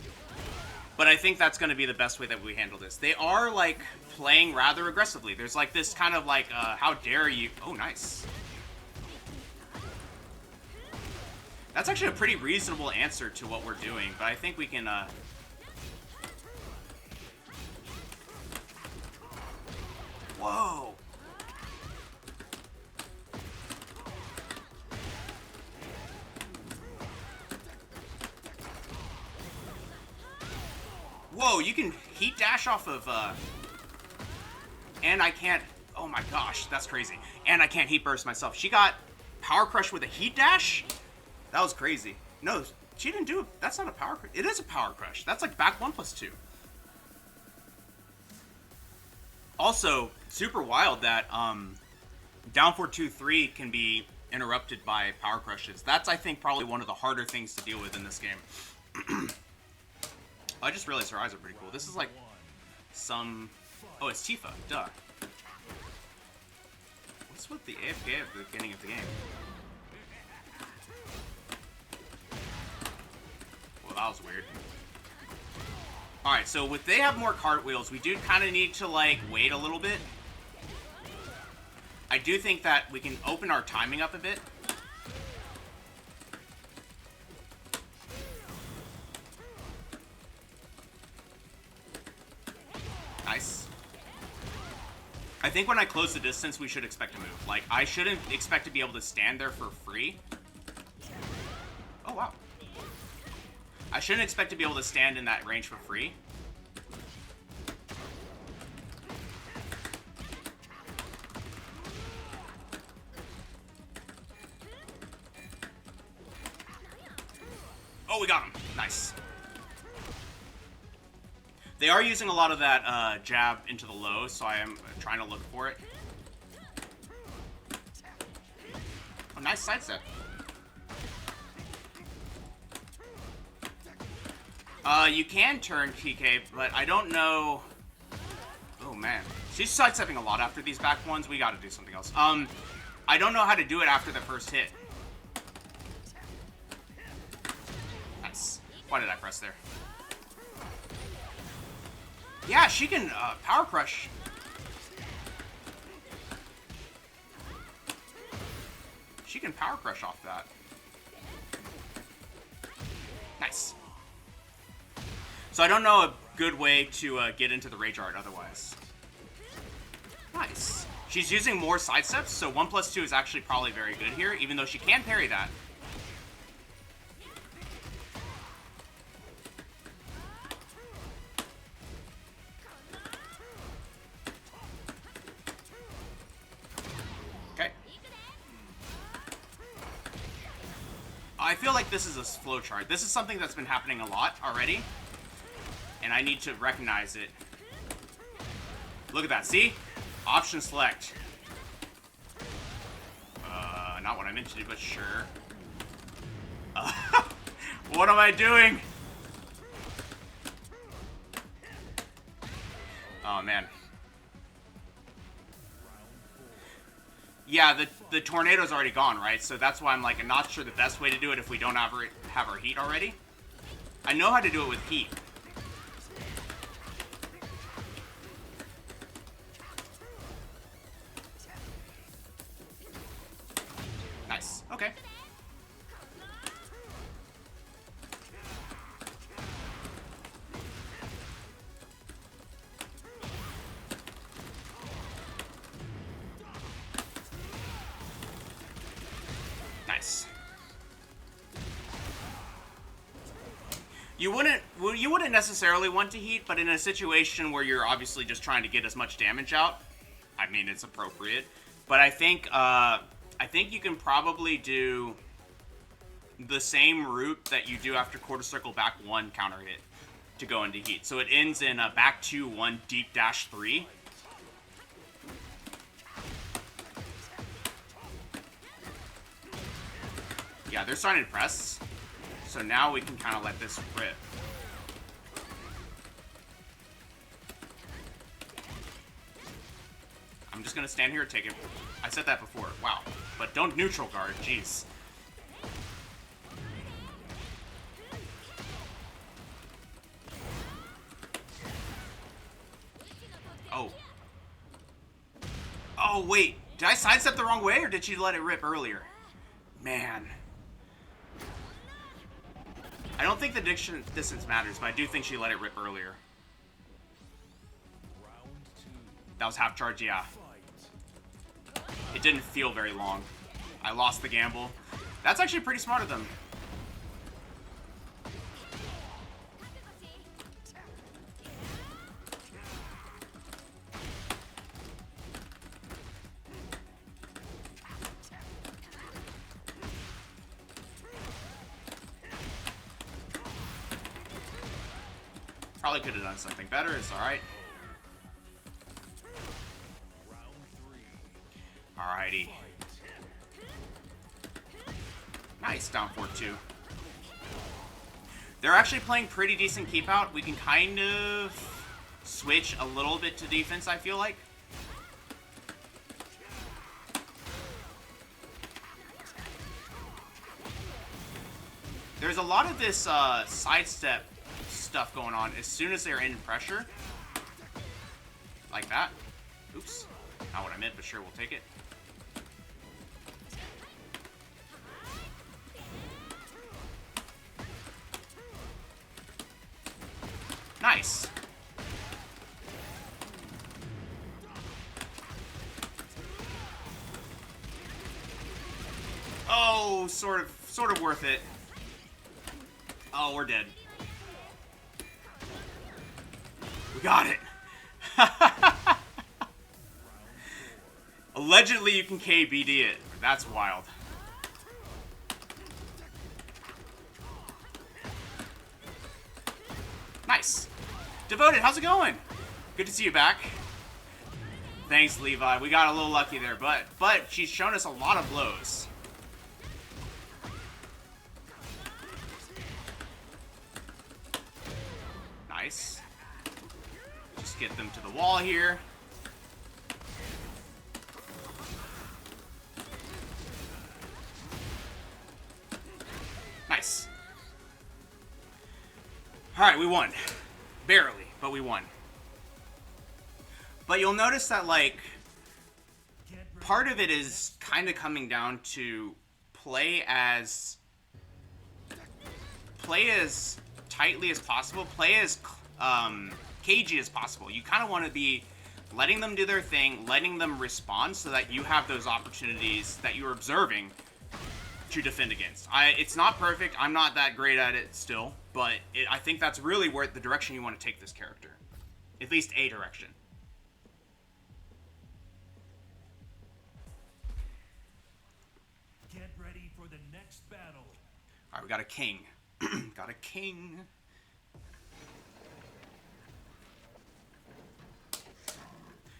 But I think that's going to be the best way that we handle this. They are, like, playing rather aggressively. There's, like, this kind of, like, how dare you... Oh, nice. That's actually a pretty reasonable answer to what we're doing, but I think we can, Whoa! Whoa, you can heat dash off of, and I can't... Oh my gosh, that's crazy. And I can't heat burst myself. She got power crush with a heat dash? That was crazy. No, she didn't do it. That's not a power crush. It is a power crush. That's like back 1+2. Also, super wild that down 4-2-3 can be interrupted by power crushes. That's, I think, probably one of the harder things to deal with in this game. I just realized her eyes are pretty cool. This is like some... Oh, it's Tifa. Duh. What's with the AFK at the beginning of the game? Well, that was weird. Alright, so if they have more cartwheels, we do kind of need to, like, wait a little bit. I do think that we can open our timing up a bit. Nice. I think when I close the distance, we should expect to move. Like, I shouldn't expect to be able to stand there for free. Oh, wow. I shouldn't expect to be able to stand in that range for free. Oh, we got him. Nice. They are using a lot of that jab into the low, so I am trying to look for it. Oh, nice sidestep. You can turn PK, but I don't know. Oh, man. She's sidestepping a lot after these back ones. We gotta do something else. I don't know how to do it after the first hit. Nice. Why did I press there? Yeah, she can power crush. She can power crush off that. Nice. So I don't know a good way to get into the rage art otherwise. Nice. She's using more sidesteps, so 1+2 is actually probably very good here, even though she can parry that. Okay. I feel like this is a flowchart. This is something that's been happening a lot already, and I need to recognize it. Look at that, see? Option select. Not what I meant to do, but sure. What am I doing? Oh, man. Yeah, the tornado's already gone, right? So that's why I'm like, I'm not sure the best way to do it if we don't have our heat already. I know how to do it with heat. Nice. Okay. Nice. You wouldn't necessarily want to heat, but in a situation where you're obviously just trying to get as much damage out, I mean, it's appropriate. But I think you can probably do the same route that you do after quarter circle back 1 counter hit to go into heat. So it ends in a back 2 1 deep dash 3. Yeah, they're starting to press. So now we can kind of let this rip. I'm just gonna stand here and take it. I said that before. Wow. But don't neutral guard. Jeez. Oh. Oh, wait. Did I sidestep the wrong way, or did she let it rip earlier? Man. I don't think the distance matters, but I do think she let it rip earlier. That was half charge, yeah. It didn't feel very long. I lost the gamble. That's actually pretty smart of them. Probably could have done something better. It's alright. Alrighty. Nice, down 4-2. They're actually playing pretty decent keep out. We can kind of switch a little bit to defense, I feel like. There's a lot of this sidestep stuff going on as soon as they're in pressure. Like that. Oops. Not what I meant, but sure, we'll take it. Nice. Oh, sort of worth it. Oh, we're dead. We got it. Allegedly, you can KBD it. That's wild. Nice. Devoted, how's it going? Good to see you back. Thanks, Levi. We got a little lucky there, but she's shown us a lot of blows. Nice. Just get them to the wall here. Nice. Alright, we won. Barely, but we won. But you'll notice that, like, part of it is kind of coming down to play as tightly as possible, play as cagey as possible. You kind of want to be letting them do their thing, letting them respond so that you have those opportunities that you're observing to defend against. It's not perfect. I'm not that great at it still, but I think that's really where the direction you want to take this character. At least a direction. Get ready for the next battle. All right, we got a king. Got a king.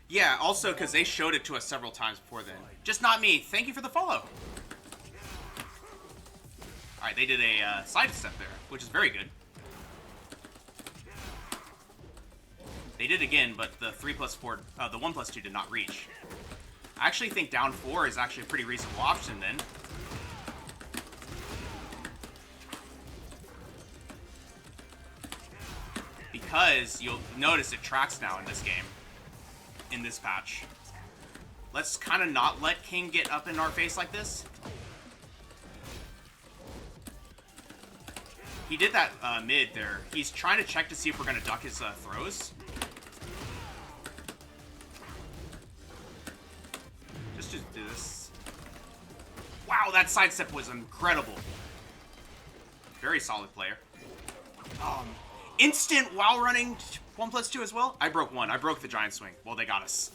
Yeah, also because they showed it to us several times before then. Just not me. Thank you for the follow. Alright, they did a side step there, which is very good. They did again, but the 3+4, the 1+2 did not reach. I actually think down 4 is actually a pretty reasonable option then. Because you'll notice it tracks now in this game. In this patch. Let's kind of not let King get up in our face like this. He did that mid there. He's trying to check to see if we're going to duck his throws. Just do this. Wow, that sidestep was incredible. Very solid player. Instant while running 1+2 as well. I broke one. I broke the giant swing. Well, they got us.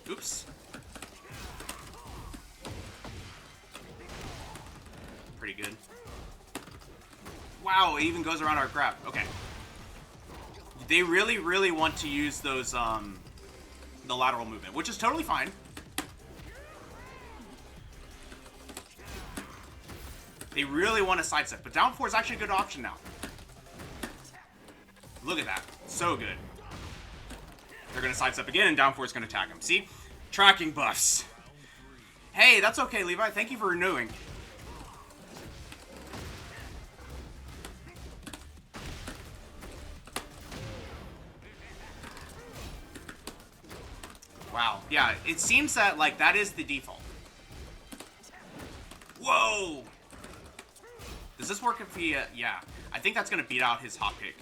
Oops. Pretty good. Wow, it even goes around our grab. Okay. They really, really want to use those, the lateral movement, which is totally fine. They really want to sidestep, but down 4 is actually a good option now. Look at that. So good. They're going to sidestep again, and down 4 is going to tag him. See? Tracking buffs. Hey, that's okay, Levi. Thank you for renewing. Wow. Yeah, it seems that, like, that is the default. Whoa! Does this work if he, yeah. I think that's going to beat out his hop kick.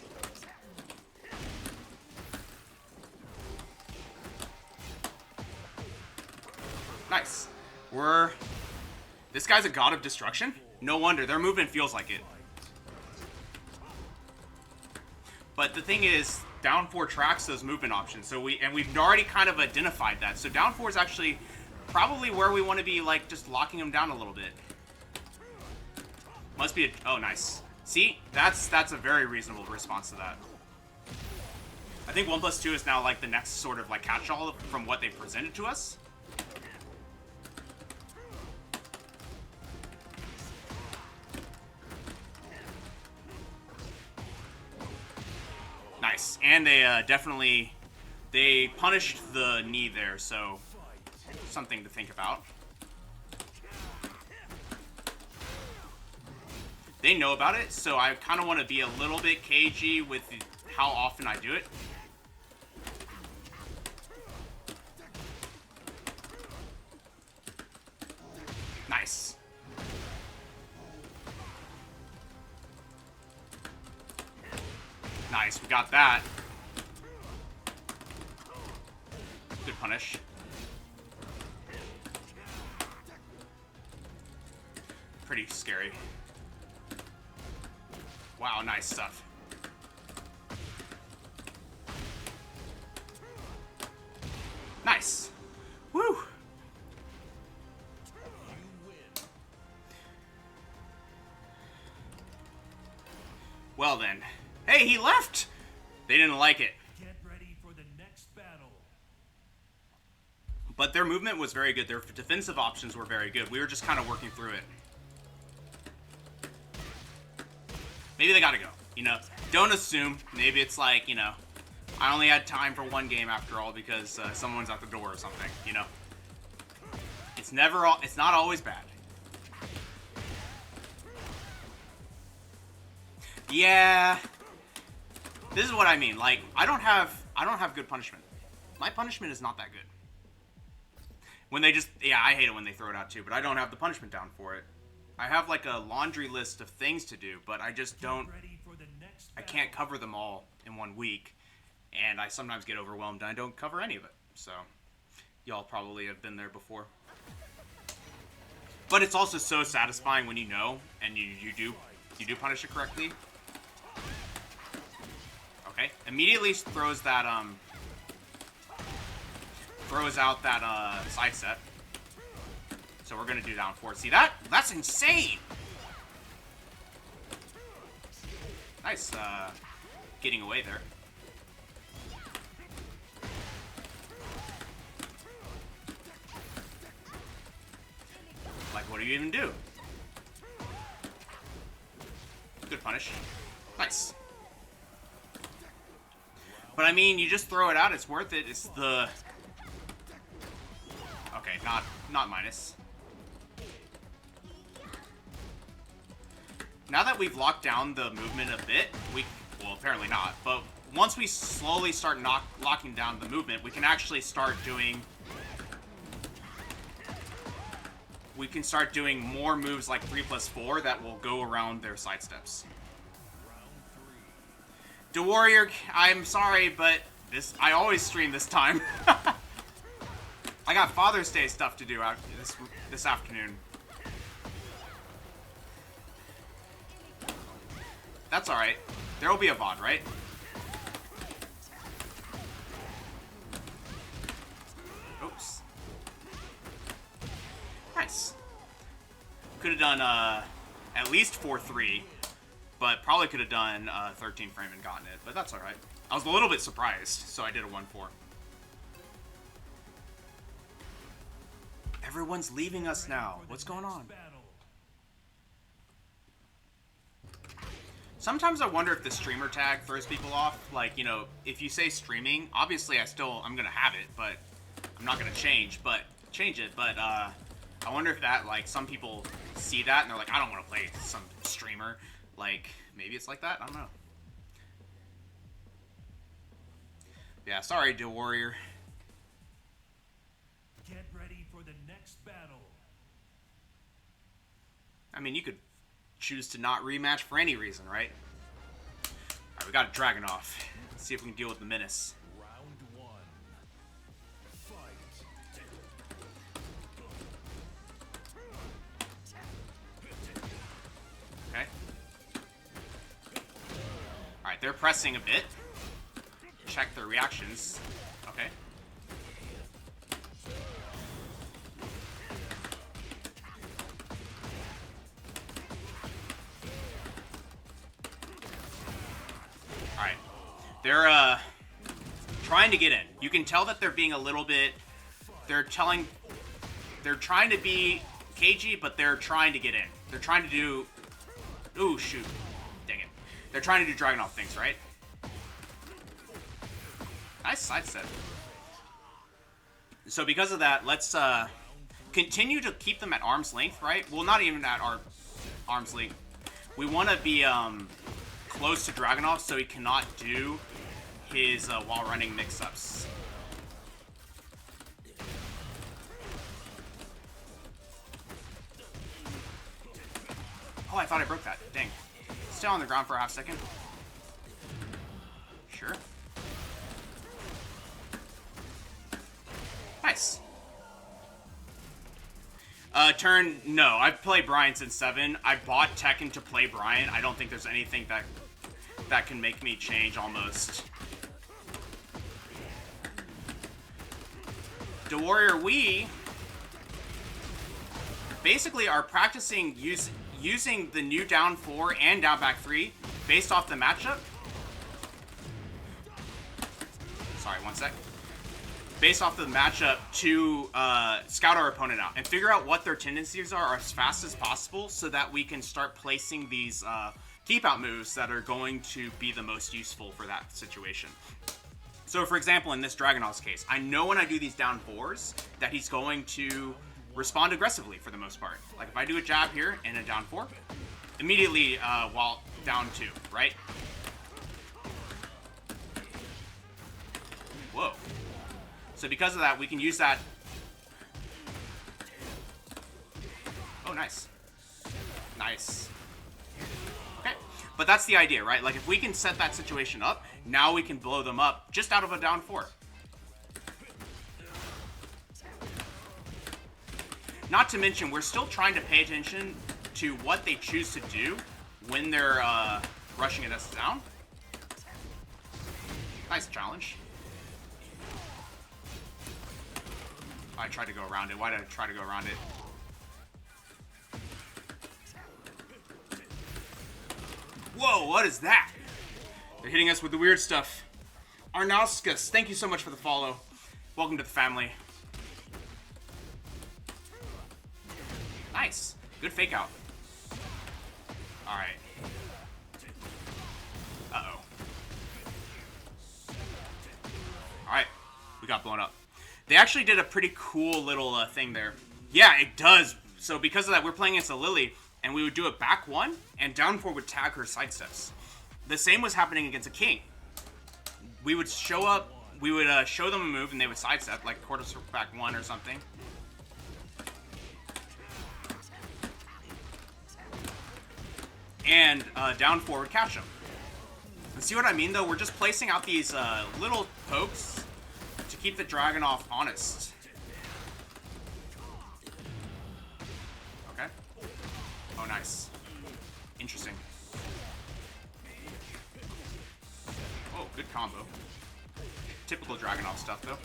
Nice. This guy's a god of destruction? No wonder. Their movement feels like it. But the thing is, down 4 tracks those movement options. So we've already kind of identified that. So down 4 is actually probably where we want to be, like, just locking him down a little bit. Must be a... Oh, nice. See? That's a very reasonable response to that. I think 1+2 is now, like, the next sort of, like, catch-all from what they presented to us. Nice. And they definitely... They punished the knee there, so... Something to think about. They know about it, so I kind of want to be a little bit cagey with how often I do it. Nice. Nice, we got that. Good punish. Pretty scary. Wow, nice stuff. Nice. Woo! Well then. Hey, he left! They didn't like it. Get ready for the next battle. But their movement was very good. Their defensive options were very good. We were just kind of working through it. Maybe they gotta go, you know? Don't assume. Maybe it's like, you know, I only had time for one game after all because someone's at the door or something, you know? It's not always bad. Yeah. This is what I mean. Like, I don't have good punishment. My punishment is not that good. When they just, yeah, I hate it when they throw it out too, but I don't have the punishment down for it. I have like a laundry list of things to do, but I just don't, I can't cover them all in 1 week, and I sometimes get overwhelmed and I don't cover any of it. So, y'all probably have been there before. But it's also so satisfying when you know, and you do punish it correctly. Okay, immediately throws that, throws out that, side set. So we're gonna do down 4. See that? That's insane! Nice, getting away there. Like, what do you even do? Good punish. Nice. But I mean, you just throw it out, it's worth it. It's the... Okay, not minus. Now that we've locked down the movement a bit, well, apparently not, but once we slowly start locking down the movement, we can actually start doing... We can start doing more moves like 3+4 that will go around their side steps. The Warrior, I'm sorry, but I always stream this time. I got Father's Day stuff to do this afternoon. That's alright. There will be a VOD, right? Oops. Nice. Could have done at least 4-3, but probably could have done 13 frame and gotten it, but that's alright. I was a little bit surprised, so I did a 1-4. Everyone's leaving us now. What's going on? Sometimes I wonder if the streamer tag throws people off. Like, you know, if you say streaming, obviously I'm gonna have it, but I'm not gonna change it, but I wonder if that, like, some people see that and they're like, I don't want to play some streamer. Like, maybe it's like that? I don't know. Yeah, sorry, Deal Warrior. Get ready for the next battle. I mean, you could choose to not rematch for any reason, right? Alright, we got a Dragon off. Let's see if we can deal with the Menace. Round 1. Fight. Okay. Alright, they're pressing a bit. Check their reactions. Okay. Alright. They're, trying to get in. You can tell that they're being a little bit... They're trying to be cagey, but they're trying to get in. They're trying to do... Ooh, shoot. Dang it. They're trying to do Dragunov things, right? Nice sidestep. So because of that, let's continue to keep them at arm's length, right? Well, not even at our arm's length. We want to be close to Dragunov so he cannot do his while running mix-ups. Oh, I thought I broke that. Dang. Stay on the ground for a half second. Sure. Nice. Turn, no. I've played Bryan since 7. I bought Tekken to play Bryan. I don't think there's anything that can make me change almost. The Warrior, we basically are practicing using the new down 4 and down back 3 based off the matchup. Sorry, one sec. Based off the matchup to scout our opponent out and figure out what their tendencies are as fast as possible so that we can start placing these keep out moves that are going to be the most useful for that situation. So for example, in this Dragunov's case, I know when I do these down 4s that he's going to respond aggressively for the most part. Like if I do a jab here and a down 4, immediately while down 2, right? Whoa. So because of that, we can use that. Oh, nice. Nice. Okay. But that's the idea, right? Like if we can set that situation up, now we can blow them up just out of a down 4. Not to mention, we're still trying to pay attention to what they choose to do when they're rushing at us down. Nice challenge. I tried to go around it. Why did I try to go around it? Whoa, what is that? They're hitting us with the weird stuff. Arnauskas, thank you so much for the follow. Welcome to the family. Nice. Good fake out. Alright. Uh-oh. Alright. We got blown up. They actually did a pretty cool little thing there. Yeah, it does. So because of that, we're playing against a Lily, and we would do a back 1, and down 4 would tag her sidesteps. The same was happening against a King. We would show up, we would show them a move, and they would sidestep, like quarter back 1 or something. And down 4 would catch them. And see what I mean, though? We're just placing out these little pokes to keep the Dragunov honest. Okay. Oh, nice. Interesting. Oh, good combo. Typical Dragunov stuff, though.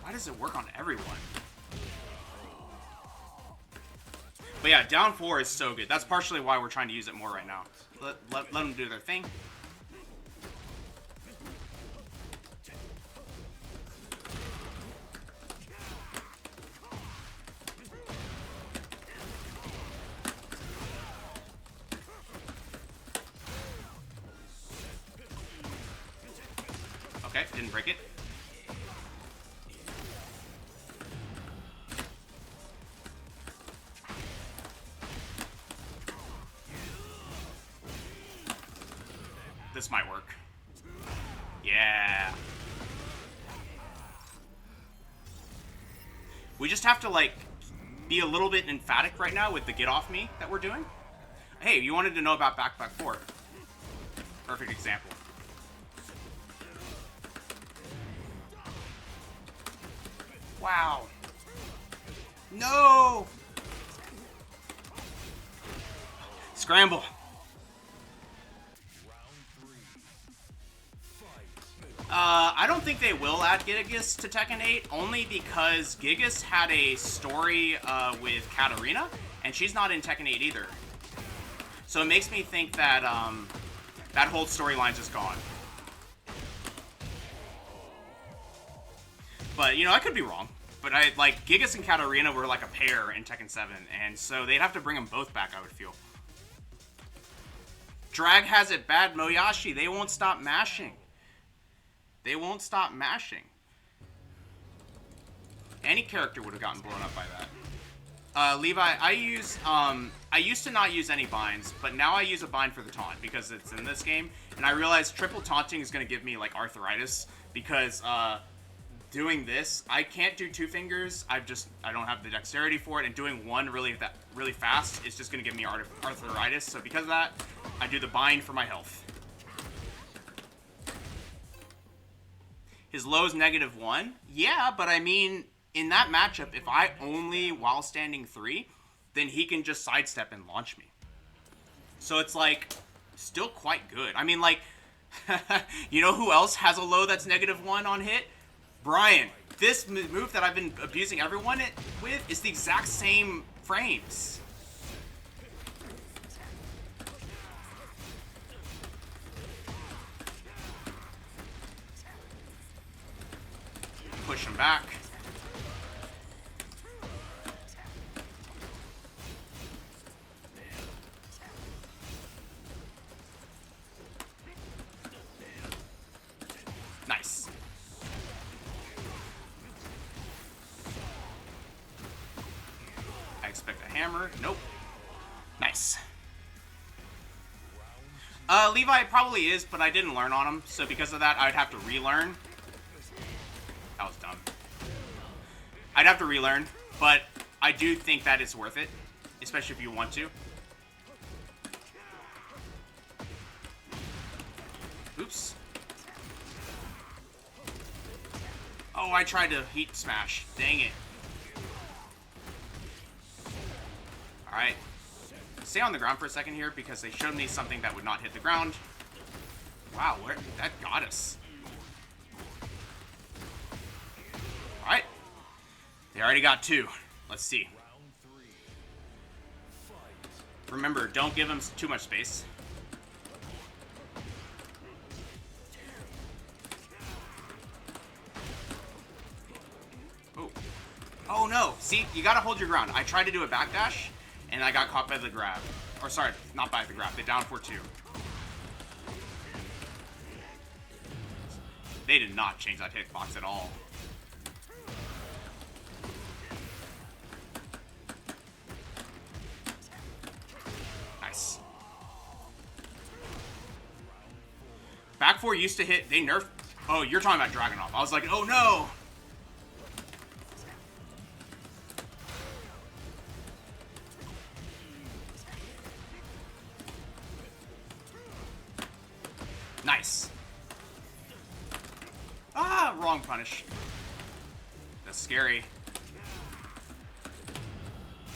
Why does it work on everyone? But yeah, down 4 is so good. That's partially why we're trying to use it more right now. Let them do their thing. Okay, didn't break it. This might work. Yeah. We just have to, like, be a little bit emphatic right now with the get off me that we're doing. Hey, you wanted to know about back 4. Perfect example. Wow. No! Scramble. I don't think they will add Gigas to Tekken 8, only because Gigas had a story with Katarina, and she's not in Tekken 8 either. So it makes me think that that whole storyline's just gone. But, you know, I could be wrong. But Gigas and Katarina were like a pair in Tekken 7, and so they'd have to bring them both back, I would feel. Drag has it bad, Moyashi. They won't stop mashing. They won't stop mashing. Any character would have gotten blown up by that. Levi, I used to not use any binds, but now I use a bind for the taunt because it's in this game, and I realized triple taunting is going to give me like arthritis because doing this, I can't do two fingers. I don't have the dexterity for it, and doing one really fast is just going to give me arthritis. So because of that, I do the bind for my health. His low's -1. Yeah, but I mean, in that matchup, if I only while standing 3, then he can just sidestep and launch me. So it's like still quite good. I mean, like, you know who else has a low that's -1 on hit? Bryan. This move that I've been abusing everyone with is the exact same frames. Push him back. Nice. I expect a hammer. Nope. Nice. Levi probably is, but I didn't learn on him, so because of that, I'd have to relearn. That was dumb. I'd have to relearn, but I do think that it's worth it, especially if you want to. Oops. Oh, I tried to heat smash. Dang it. Alright. Stay on the ground for a second here because they showed me something that would not hit the ground. Wow, that got us. Alright. They already got 2. Let's see. Remember, don't give them too much space. Oh. Oh no. See, you gotta hold your ground. I tried to do a backdash, and I got caught by the grab. Or sorry, not by the grab. They down for 2. They did not change that hitbox at all. Nice. Back 4 used to hit. They nerfed. Oh, you're talking about Dragunov. I was like, oh no. Nice. Ah, wrong punish. That's scary.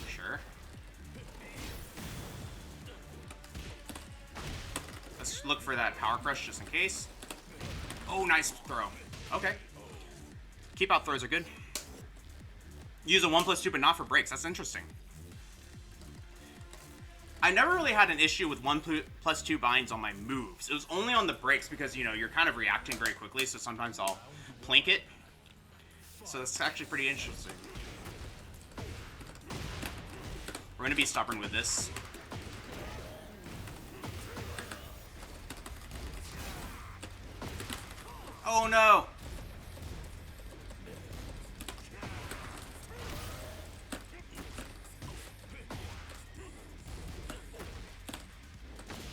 Sure. Let's look for that power crush just in case. Oh, nice throw. Okay. Keep out throws are good. Use a 1+2 but not for breaks. That's interesting. I never really had an issue with 1+2 binds on my moves. It was only on the breaks because, you know, you're kind of reacting very quickly, so sometimes I'll plink it. So that's actually pretty interesting. We're going to be stubborn with this. Oh no!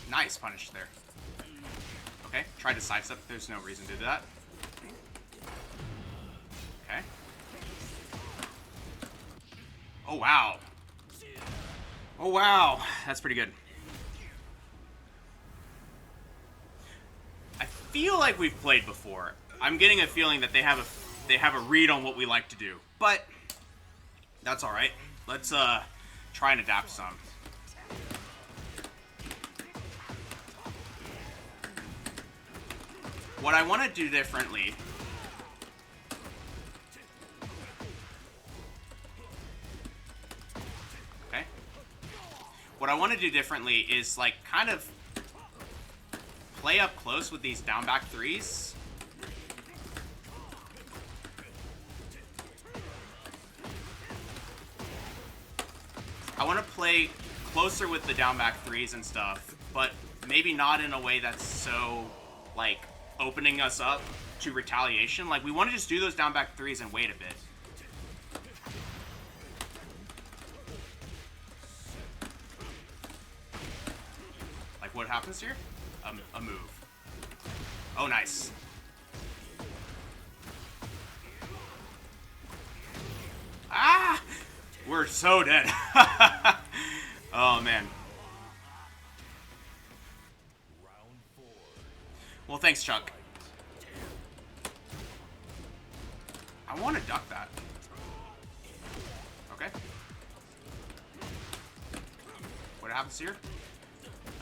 Nice punish there. Okay, try to sidestep. There's no reason to do that. Okay. Oh, wow. Oh, wow. That's pretty good. I feel like we've played before. I'm getting a feeling that they have a read on what we like to do. But that's all right. Let's try and adapt some. What I want to do differently What I want to do differently is, like, kind of play up close with these down back threes. I want to play closer with the down back threes and stuff, but maybe not in a way that's so, like, opening us up to retaliation. Like, we want to just do those down back threes and wait a bit. Like, what happens here? A move. Oh, nice. Ah! We're so dead. Oh, man. Well, thanks, Chuck. I want to duck that. Okay. What happens here?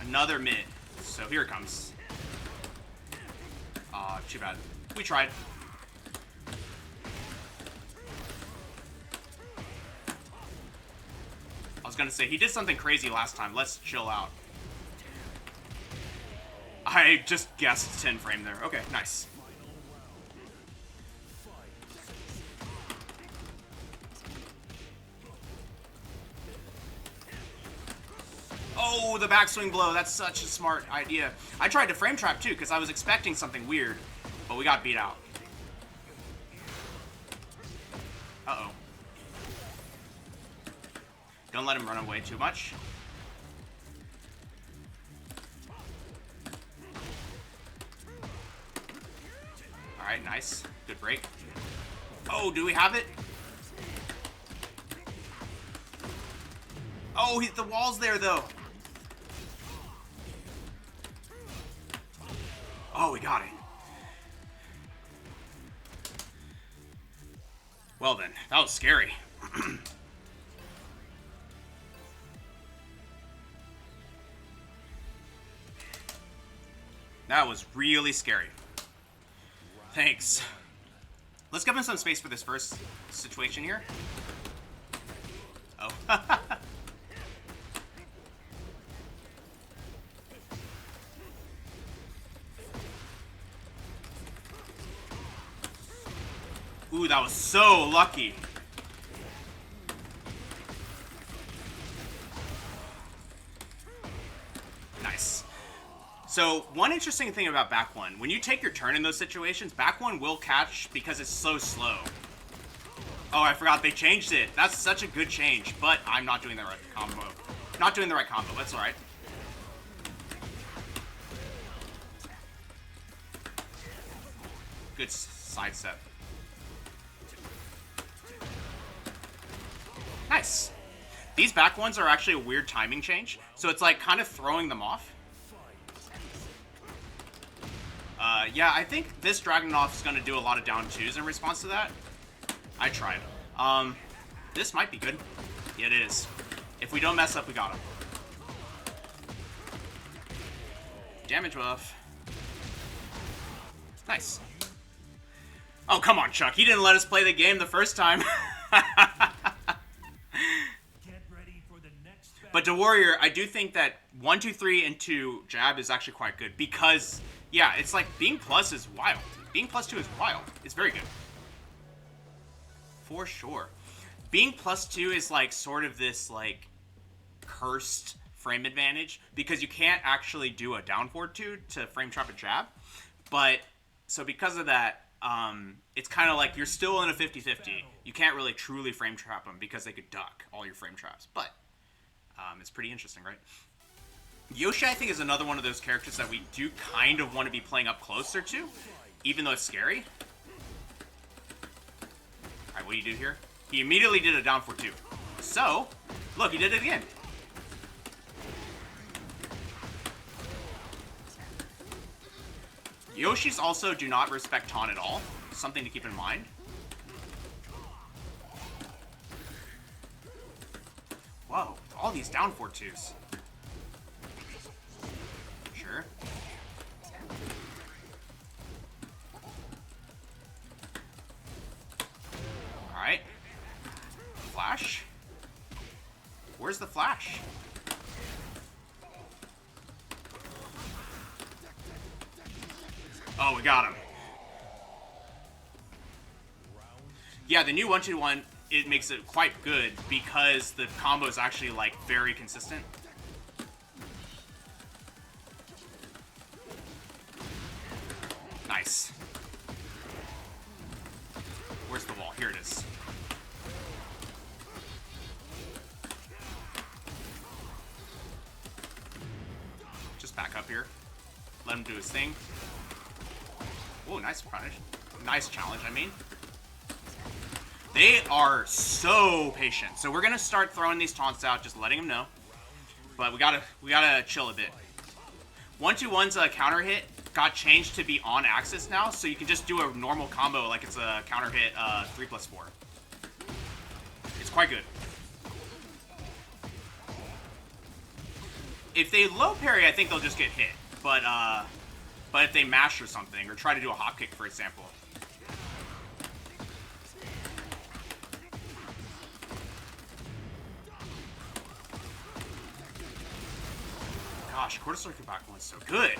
Another mid. So here it comes. Aw, too bad. We tried. I was gonna say, he did something crazy last time. Let's chill out. I just guessed 10 frame there. Okay, nice. Oh, the backswing blow. That's such a smart idea. I tried to frame trap too because I was expecting something weird, but we got beat out. Uh-oh. Don't let him run away too much. Alright, nice. Good break. Oh, do we have it? Oh, the wall's there, though. Oh, we got it. Well then, that was scary. That was really scary. Thanks. Let's give him some space for this first situation here. Oh. Ooh, that was so lucky. Nice. So, one interesting thing about back one, when you take your turn in those situations, back one will catch because it's so slow. Oh, I forgot they changed it. That's such a good change, but I'm not doing the right combo. Not doing the right combo, that's alright. Good side step. Nice. These back ones are actually a weird timing change, so it's like kind of throwing them off. Yeah, I think this Dragunov is going to do a lot of down twos in response to that. I tried. This might be good. Yeah, it is. If we don't mess up, we got him. Damage buff. Nice. Oh, come on, Chuck. He didn't let us play the game the first time. But to Warrior, I do think that 1, 2, 3, and 2 jab is actually quite good because, yeah, it's like being plus is wild. Being plus 2 is wild. It's very good. For sure. Being plus 2 is like sort of this like cursed frame advantage because you can't actually do a down forward 2 to frame trap a jab. But, so because of that, it's kind of like you're still in a 50-50. You can't really truly frame trap them because they could duck all your frame traps. But it's pretty interesting, right? Yoshi, I think, is another one of those characters that we do kind of want to be playing up closer to, even though it's scary. Alright, what do you do here? He immediately did a down for 2. So, look, he did it again. Yoshis also do not respect taunt at all. Something to keep in mind. Whoa, all these down 4-2s. Sure. Alright. Flash? Where's the flash? Oh, we got him. Yeah, the new 1-2-1 it makes it quite good because the combo is actually like very consistent. Nice. Where's the wall? Here it is. Just back up here. Let him do his thing. Oh, nice punish. Nice challenge, I mean. They are so patient. So we're gonna start throwing these taunts out, just letting them know. But we gotta chill a bit. 1-2-1's counter hit got changed to be on axis now, so you can just do a normal combo like it's a counter hit 3+4. It's quite good. If they low parry, I think they'll just get hit. But if they mash or something, or try to do a hop kick, for example. Gosh, quarter circuit back one's so good.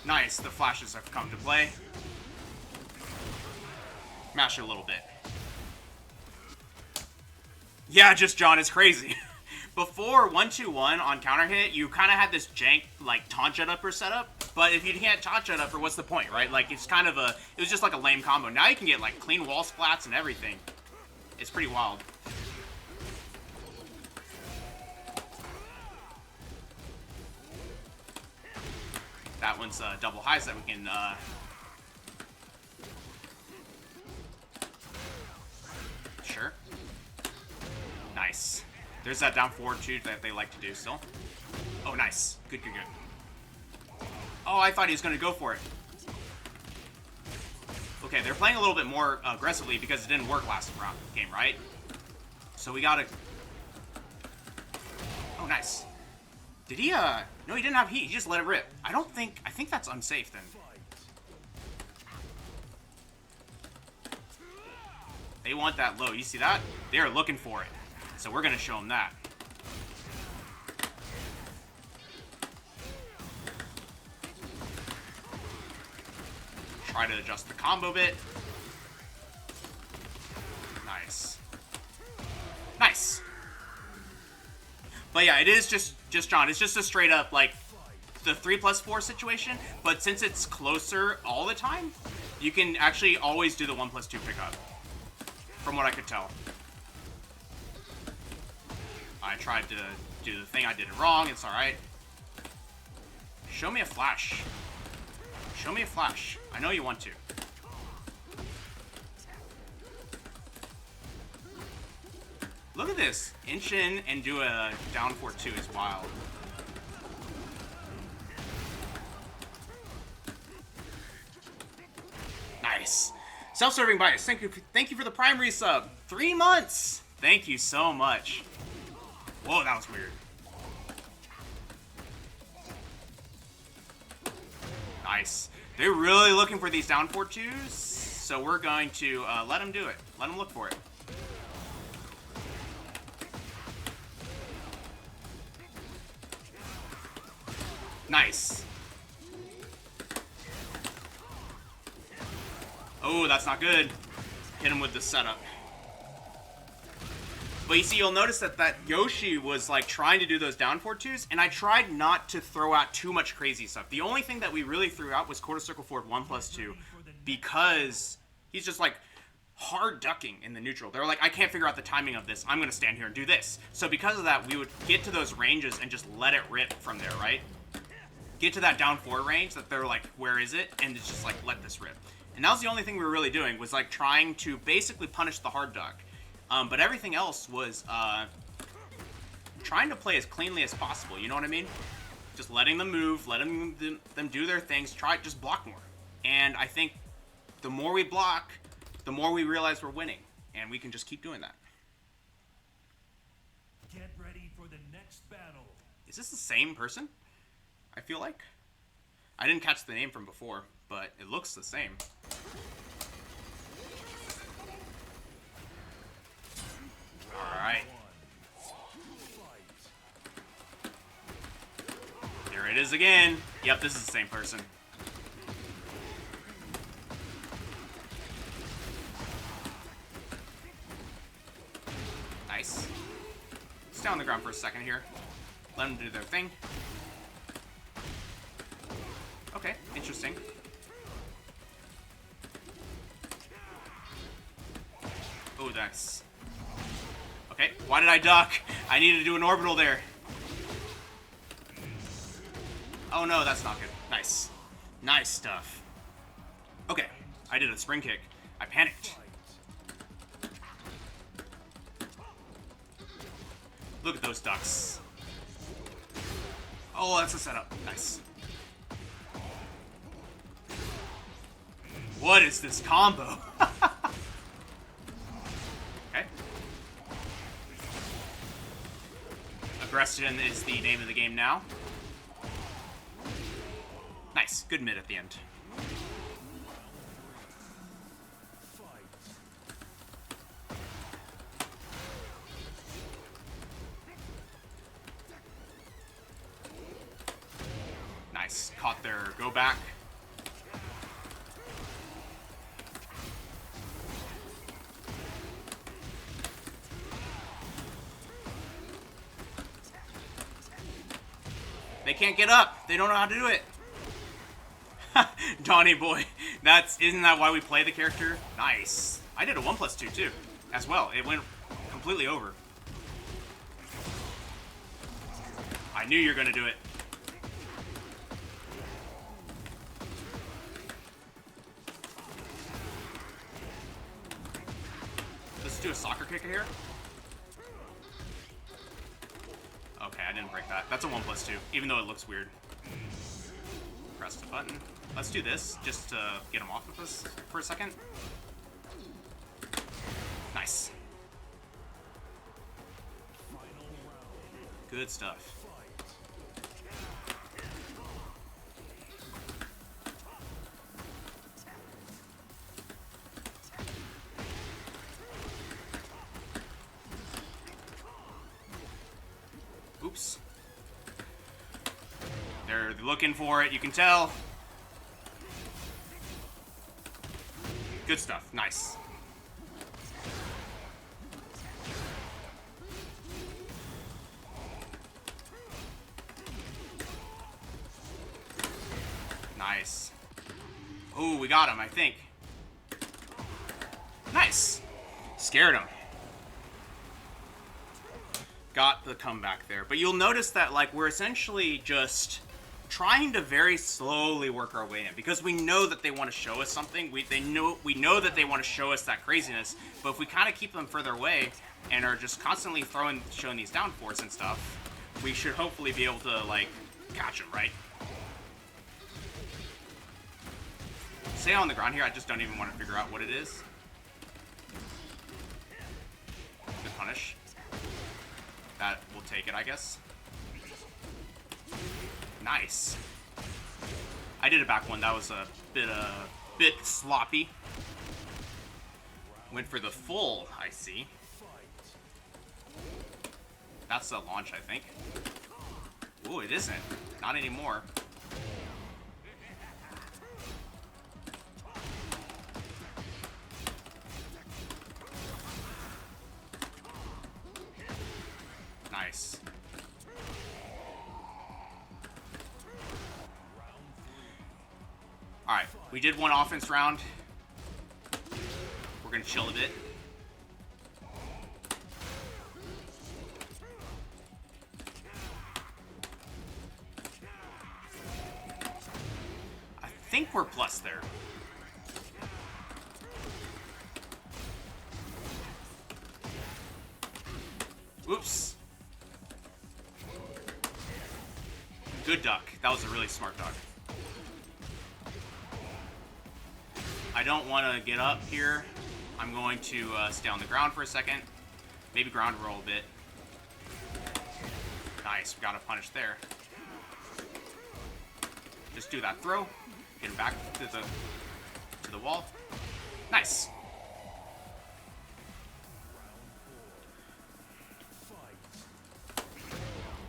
Nice, the flashes have come to play. Mash it a little bit. Yeah, just John is crazy. Before 1-2-1 on counter hit, you kind of had this jank like taunt jet upper setup. But if you can't taunt jet upper, what's the point, right? Like it's kind of it was just like a lame combo. Now you can get like clean wall splats and everything. It's pretty wild. That one's double highs that we can sure. Nice. There's that down forward too that they like to do still. Oh, nice. Good, good, good. Oh, I thought he was going to go for it. Okay, they're playing a little bit more aggressively because it didn't work last game, right? So we gotta... Oh, nice. Did he, No, he didn't have heat. He just let it rip. I think that's unsafe then. They want that low. You see that? They're looking for it. So we're going to show them that. Try to adjust the combo bit. Nice. Nice. But yeah, it is just John. It's just a straight up, like, the 3+4 situation. But since it's closer all the time, you can actually always do the 1+2 pickup. From what I could tell. I tried to do the thing. I did it wrong. It's alright. Show me a flash. Show me a flash. I know you want to. Look at this. Inch in and do a down 4-2 is wild. Nice. Self-serving bias. Thank you for the Prime resub. 3 months. Thank you so much. Whoa, that was weird. Nice. They're really looking for these down 4-2s, so we're going to let them do it. Let them look for it. Nice. Oh, that's not good. Hit him with the setup. But you see, you'll notice that Yoshi was like trying to do those down 4-2s, and I tried not to throw out too much crazy stuff. The only thing that we really threw out was quarter circle forward 1+2, because he's just like hard ducking in the neutral. They're like, I can't figure out the timing of this. I'm going to stand here and do this. So because of that, we would get to those ranges and just let it rip from there, right? Get to that down 4 range that they're like, where is it? And it's just like, let this rip. And that was the only thing we were really doing, was like trying to basically punish the hard duck. But everything else was trying to play as cleanly as possible, you know what I mean? Just letting them move, letting them do their things, just block more. And I think the more we block, the more we realize we're winning. And we can just keep doing that. Get ready for the next battle. Is this the same person? I feel like. I didn't catch the name from before, but it looks the same. Alright. There it is again. Yep, this is the same person. Nice. Stay on the ground for a second here. Let them do their thing. Okay, interesting. Oh, nice. Okay, why did I duck? I needed to do an orbital there. Oh no, that's not good. Nice. Nice stuff. Okay, I did a spring kick. I panicked. Look at those ducks. Oh, that's a setup. Nice. What is this combo? Okay. Aggression is the name of the game now. Nice. Good mid at the end. Nice. Caught their go back. They can't get up. They don't know how to do it. Donnie boy. Isn't that why we play the character? Nice. I did a 1+2 too, as well. It went completely over. I knew you were gonna do it. Let's do a soccer kick here. Okay, I didn't break that. That's a 1+2, even though it looks weird. Press the button. Let's do this, just to get him off of us for a second. Nice. Good stuff. Oops. They're looking for it, you can tell. Good stuff. Nice. Nice. Ooh, we got him, I think. Nice. Scared him. Got the comeback there. But you'll notice that, like, we're essentially just trying to very slowly work our way in, because we know that they want to show us something. We know that they want to show us that craziness, but if we kind of keep them further away and are just constantly showing these down fours and stuff, we should hopefully be able to, like, catch them, right? Stay on the ground here. I just don't even want to figure out what it is. Good punish. That will take it, I guess. Nice. I did a back one. That was a bit sloppy. Went for the full, I see. That's the launch, I think. Ooh, it isn't. Not anymore. Nice. Alright, we did one offense round. We're gonna chill a bit. I think we're plus there. Oops. Good duck. That was a really smart duck. I don't want to get up here. I'm going to stay on the ground for a second. Maybe ground roll a bit. Nice. We got a punish there. Just do that throw. Get him back to the wall. Nice.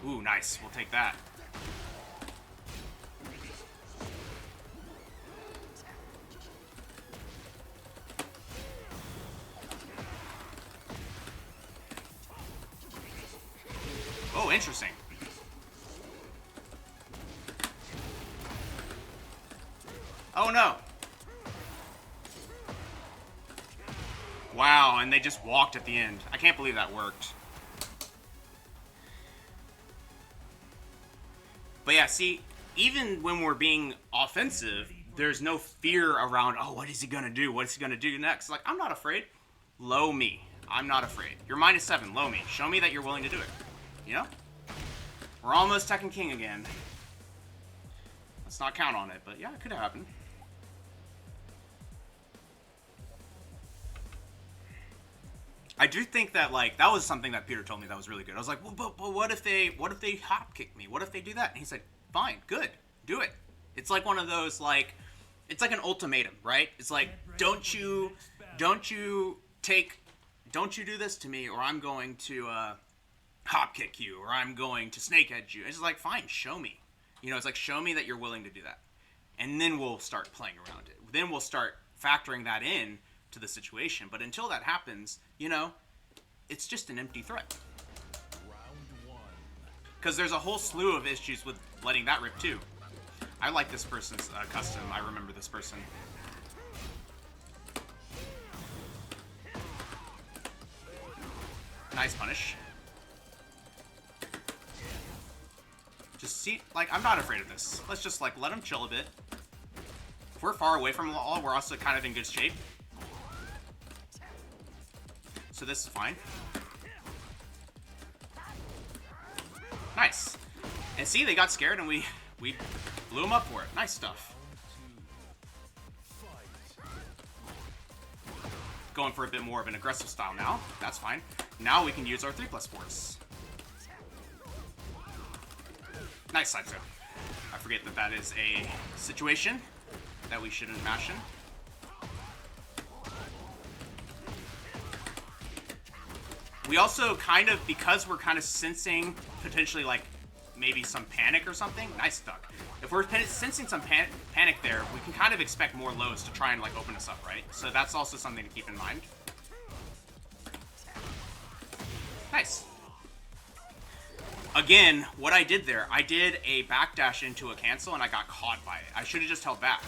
Ooh, nice. We'll take that. interesting. Oh no. Wow, and they just walked at the end. I can't believe that worked. But yeah, see, even when we're being offensive, there's no fear around, oh, what is he gonna do? What is he gonna do next? Like, I'm not afraid. Low me. I'm not afraid. You're -7, low me. Show me that you're willing to do it. You know? We're almost Tekken King again. Let's not count on it, but yeah, it could happen. I do think that, like, that was something that Peter told me that was really good. I was like, well, but what if they hop kick me? What if they do that? And he's like, fine, good, do it. It's like one of those, like, it's like an ultimatum, right? It's like, don't you do this to me, or I'm going to hop kick you, or I'm going to snake edge you. It's like, fine, show me. You know, it's like, show me that you're willing to do that, and then we'll start playing around it. Then we'll start factoring that in to the situation. But until that happens, you know, it's just an empty threat. Because there's a whole slew of issues with letting that rip too. I like this person's custom. I remember this person. Nice punish. Just see, like, I'm not afraid of this. Let's just, like, let him chill a bit. If we're far away from them all, we're also kind of in good shape. So this is fine. Nice. And see, they got scared and we blew them up for it. Nice stuff. Going for a bit more of an aggressive style now. That's fine. Now we can use our 3+4s. Nice side throw. I forget that that is a situation that we shouldn't mash in. We also kind of, because we're kind of sensing potentially, like, maybe some panic or something. Nice duck. If we're sensing some panic there, we can kind of expect more lows to try and, like, open us up, right? So that's also something to keep in mind. Nice. Again, what I did there, I did a backdash into a cancel and I got caught by it. I should have just held back.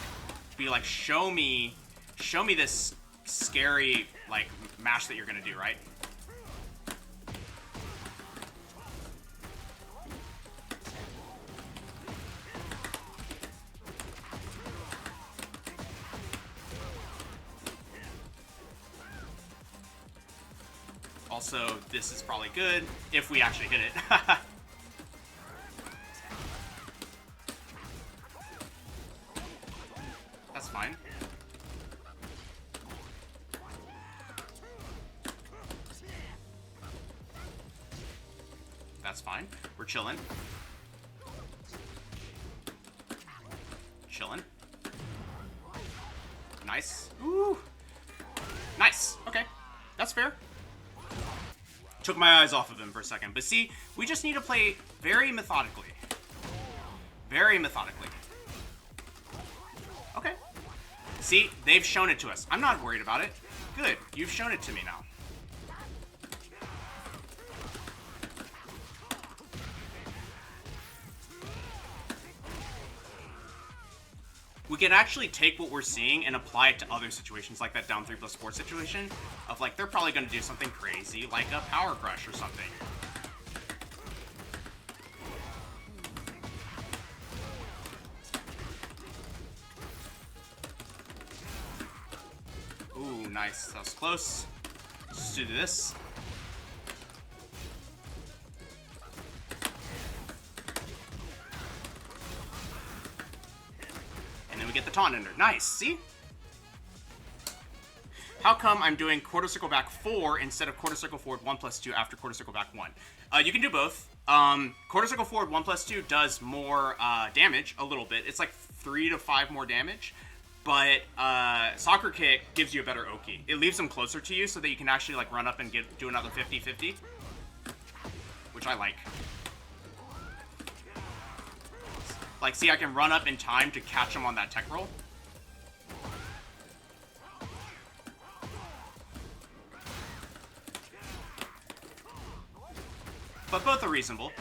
Be like, show me this scary, like, mash that you're gonna do, right? Also, this is probably good if we actually hit it. That's fine. That's fine. We're chilling. Chilling. Nice. Ooh. Nice. Okay. That's fair. Took my eyes off of him for a second. But see, we just need to play very methodically. Very methodically. Okay. See, they've shown it to us. I'm not worried about it. Good. You've shown it to me now. We can actually take what we're seeing and apply it to other situations, like that down 3+4 situation of, like, they're probably going to do something crazy, like a power crush or something. Ooh, nice. That was close. Let's do this. Get the taunt ender. Nice, see? How come I'm doing quarter circle back 4 instead of quarter circle forward 1+2 after quarter circle back 1? You can do both. Quarter circle forward 1+2 does more damage, a little bit. It's like 3 to 5 more damage. But soccer kick gives you a better Oki. It leaves them closer to you so that you can actually, like, run up and do another 50-50. Which I like. Like, see, I can run up in time to catch him on that tech roll. but both are reasonable.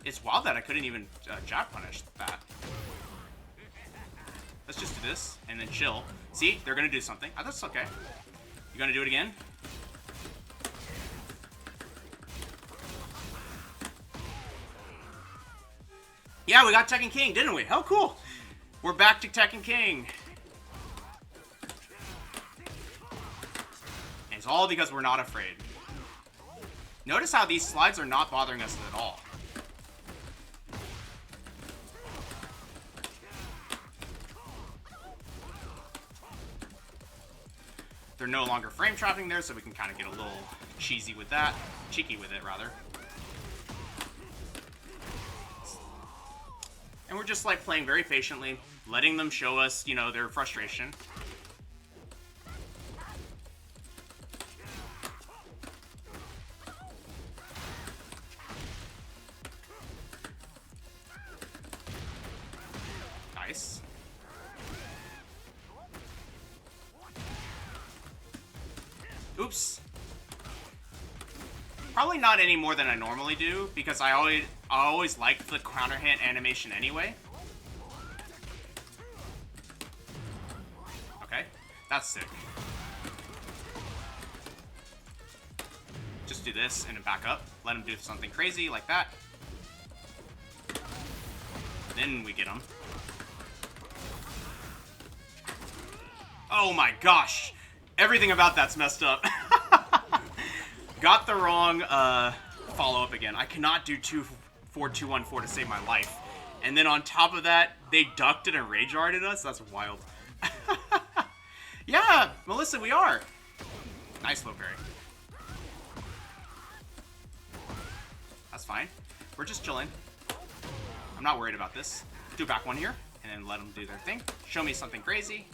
It's wild that I couldn't even jab punish that. Let's just do this and then chill. See, they're gonna do something. Oh, that's okay. You gonna do it again? Yeah, we got Tekken King, didn't we? Oh, cool. We're back to Tekken King. And it's all because we're not afraid. Notice how these slides are not bothering us at all. They're no longer frame trapping there, so we can kind of get a little cheesy with that. Cheeky with it, rather. And we're just, like, playing very patiently, letting them show us, you know, their frustration. Nice. Oops. Probably not any more than I normally do, because I always liked the counter hit animation anyway. Okay, that's sick. Just do this and then back up. Let him do something crazy like that. Then we get him. Oh my gosh! Everything about that's messed up. Got the wrong follow-up again. I cannot do 2-4-2-1-4 to save my life. And then on top of that, they ducked it and rage arted us? That's wild. Yeah, Melissa, we are. Nice low parry. That's fine. We're just chilling. I'm not worried about this. Do back one here, and then let them do their thing. Show me something crazy.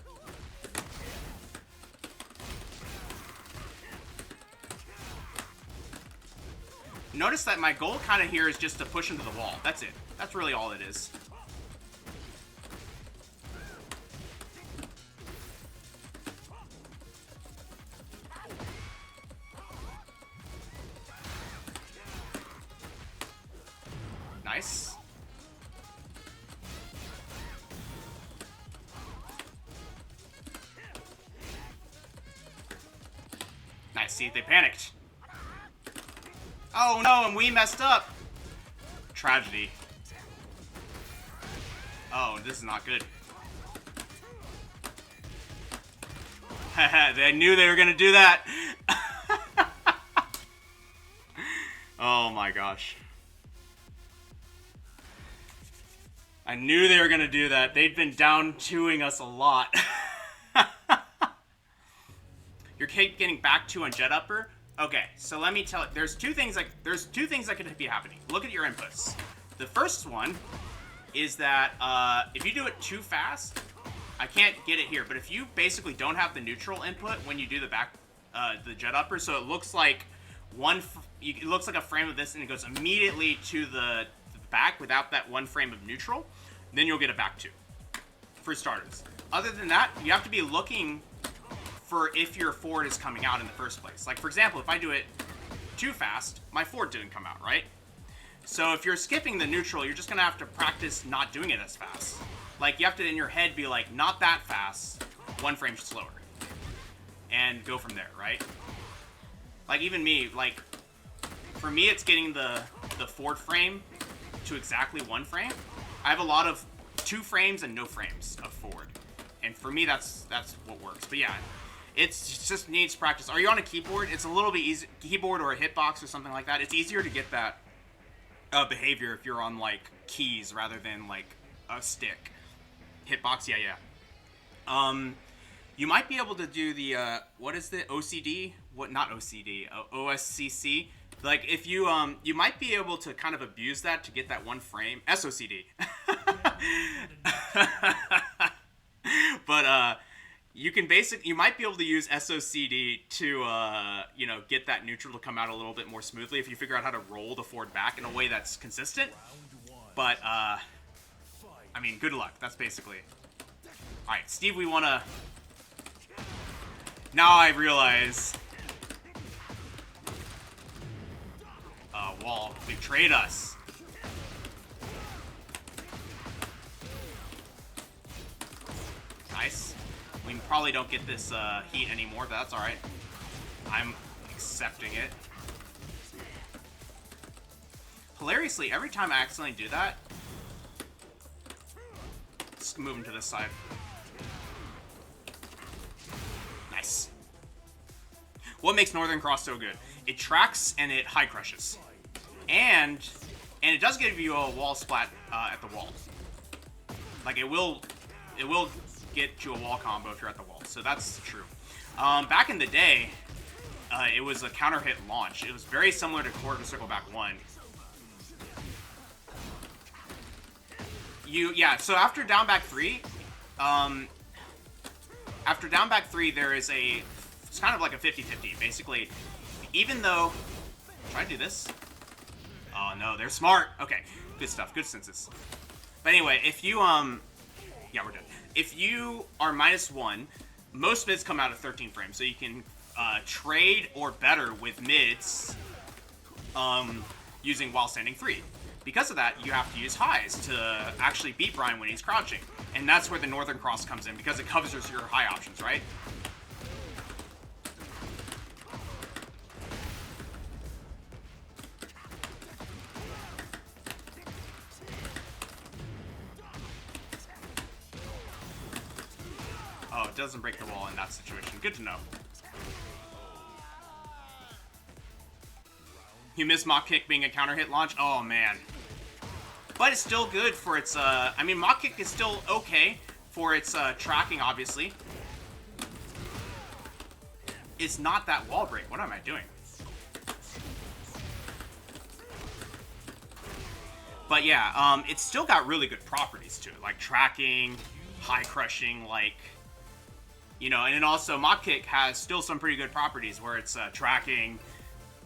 Notice that my goal kind of here is just to push into the wall. That's it. That's really all it is. Nice. Nice. See, they panicked. Oh no, and we messed up. Tragedy. Oh, this is not good. They knew they were gonna do that. Oh my gosh. I knew they were gonna do that. They'd been down 2-ing us a lot. You're getting back 2 on jet upper. Okay, so let me tell you, there's two things that could be happening. Look at your inputs. The first one is that if you do it too fast, I can't get it here, but if you basically don't have the neutral input when you do the jet upper, so it looks like it looks like a frame of this and it goes immediately to the back without that 1 frame of neutral, then you'll get a back 2 for starters. Other than that, you have to be looking for if your forward is coming out in the first place. Like, for example, if I do it too fast, my forward didn't come out, right? So if you're skipping the neutral, you're just gonna have to practice not doing it as fast. Like, you have to, in your head, be like, not that fast, 1 frame slower. And go from there, right? Like, even me, like, for me, it's getting the forward frame to exactly 1 frame. I have a lot of 2 frames and no frames of forward. And for me, that's what works. But yeah, it just needs practice. Are you on a keyboard? It's a little bit easy, keyboard or a hitbox or something like that. It's easier to get that behavior if you're on, like, keys rather than, like, a stick. Hitbox, yeah. You might be able to do the, what is the OCD? What, not OCD, OSCC. Like, if you, you might be able to kind of abuse that to get that 1 frame. SOCD. But, you might be able to use SOCD to, you know, get that neutral to come out a little bit more smoothly if you figure out how to roll the forward back in a way that's consistent. But, I mean, good luck. That's basically it. Alright, Steve, we want to... Now I realize wall betrayed us. Nice. We probably don't get this heat anymore, but that's alright. I'm accepting it. Hilariously, every time I accidentally do that, let's move him to this side. Nice. What makes Northern Cross so good? It tracks and it high crushes. And it does give you a wall splat at the wall. Like it will get you a wall combo if you're at the wall. So that's true. Back in the day, it was a counter hit launch. It was very similar to Quarter Circle Back 1. So after down back 3, there is it's kind of like a 50-50. Basically, even though, try to do this. Oh no, they're smart. Okay, good stuff, good senses. But anyway, if you, yeah, we're done. If you are -1, most mids come out at 13 frames, so you can trade or better with mids using while standing 3. Because of that, you have to use highs to actually beat Bryan when he's crouching. And that's where the Northern Cross comes in, because it covers your high options, right? Oh, it doesn't break the wall in that situation. Good to know. You miss Mach Kick being a counter hit launch? Oh, man. But it's still good for its, I mean, Mach Kick is still okay for its tracking, obviously. It's not that wall break. What am I doing? But yeah, it's still got really good properties to it, like tracking, high crushing, like, you know, and then also Mach Kick has still some pretty good properties where it's tracking,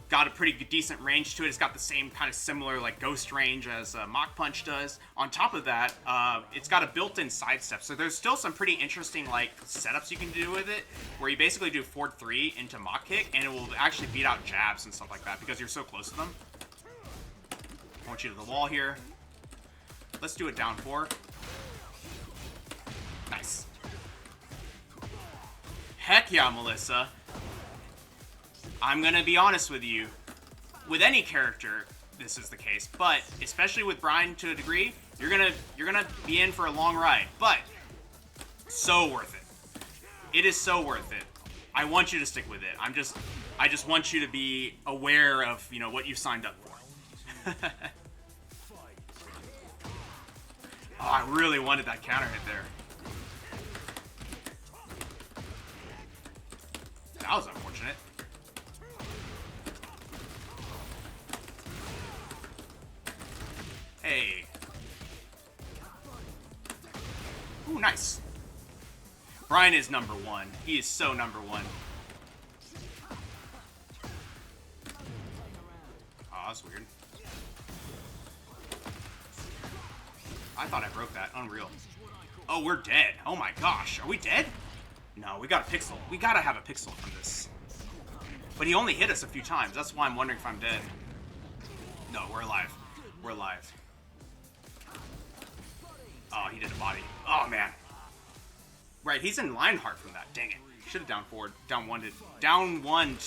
got a pretty decent range to it. It's got the same kind of similar like ghost range as Mach Punch does. On top of that, it's got a built-in sidestep. So there's still some pretty interesting like setups you can do with it, where you basically do forward 3 into Mach Kick, and it will actually beat out jabs and stuff like that because you're so close to them. I want you to the wall here. Let's do it down 4. Nice. Heck yeah, Melissa. I'm gonna be honest with you. With any character, this is the case, but especially with Bryan to a degree, you're gonna be in for a long ride. But so worth it. It is so worth it. I want you to stick with it. I just want you to be aware of, you know, what you signed up for. Oh, I really wanted that counter hit there. That was unfortunate. Hey. Ooh, nice. Bryan is number 1. He is so number 1. Oh, that's weird. I thought I broke that. Unreal. Oh, we're dead. Oh my gosh. Are we dead? No, we got a pixel. We gotta have a pixel from this. But he only hit us a few times. That's why I'm wondering if I'm dead. No, we're alive. We're alive. Oh, he did a body. Oh, man. Right, he's in Lionheart from that. Dang it. Should have down forward. Down one. Down one.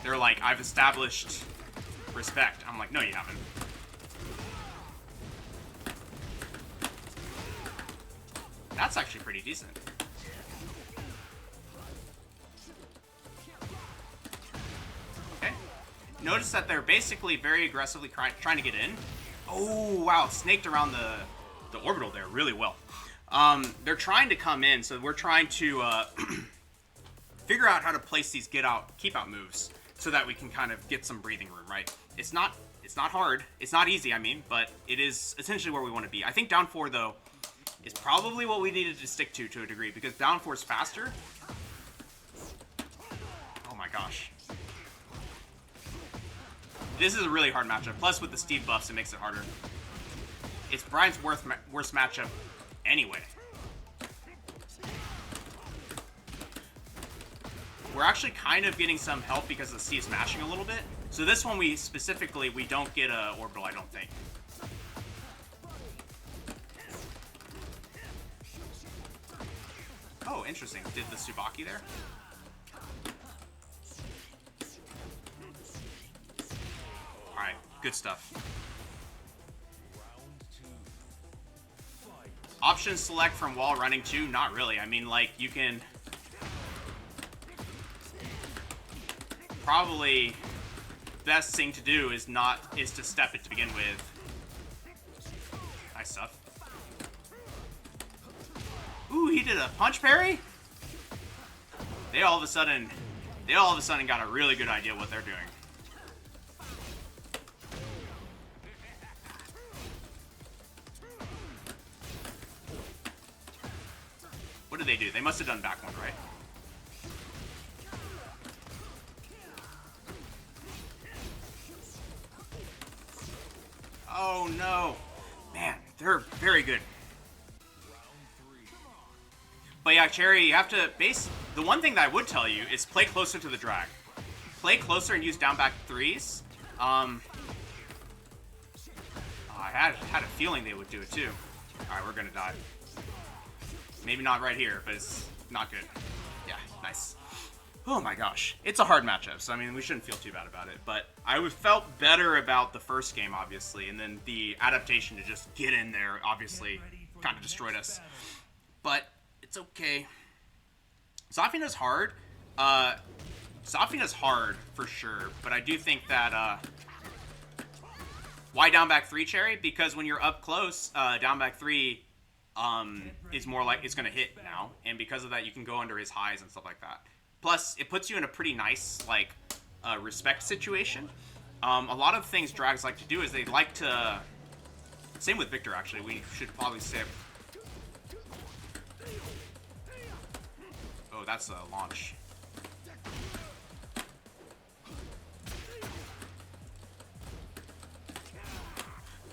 They're like, I've established respect. I'm like, no, you haven't. That's actually pretty decent. Okay. Notice that they're basically very aggressively trying to get in. Oh, wow. Snaked around the orbital there really well. They're trying to come in, so we're trying to figure out how to place these keep out moves so that we can kind of get some breathing room, right? It's not hard. It's not easy, I mean, but it is essentially where we want to be. I think down 4, though, is probably what we needed to stick to a degree, because down 4 is faster. Oh my gosh. This is a really hard matchup. Plus, with the Steve buffs, it makes it harder. It's Bryan's worst matchup anyway. we're actually kind of getting some help because the C is smashing a little bit. So this one, we don't get a orbital, I don't think. Oh, interesting. Did the Tsubaki there? Alright, good stuff. Options select from while running too? Not really. I mean, like, you can... Probably best thing to do is to step it to begin with. Nice stuff. Ooh, he did a punch parry? They all of a sudden got a really good idea what they're doing. What did they do? They must have done back one, right? Oh no. Man, they're very good. But yeah, Cherry, you have to the one thing that I would tell you is play closer to the drag. Play closer and use down back threes. I had a feeling they would do it too. Alright, we're gonna die. Maybe not right here, but it's not good. Yeah, nice. Oh my gosh. It's a hard matchup, so I mean, we shouldn't feel too bad about it. But I felt better about the first game, obviously, and then the adaptation to just get in there, obviously, kind of destroyed us. But it's okay. Zafina's hard. Zafina's hard, for sure, but I do think that, why down back 3, Cherry? Because when you're up close, down back 3 is more like it's going to hit now, and because of that, you can go under his highs and stuff like that. Plus, it puts you in a pretty nice, like, respect situation. A lot of things drags like to do is they like to... Same with Victor, actually. We should probably say... Oh, that's a launch.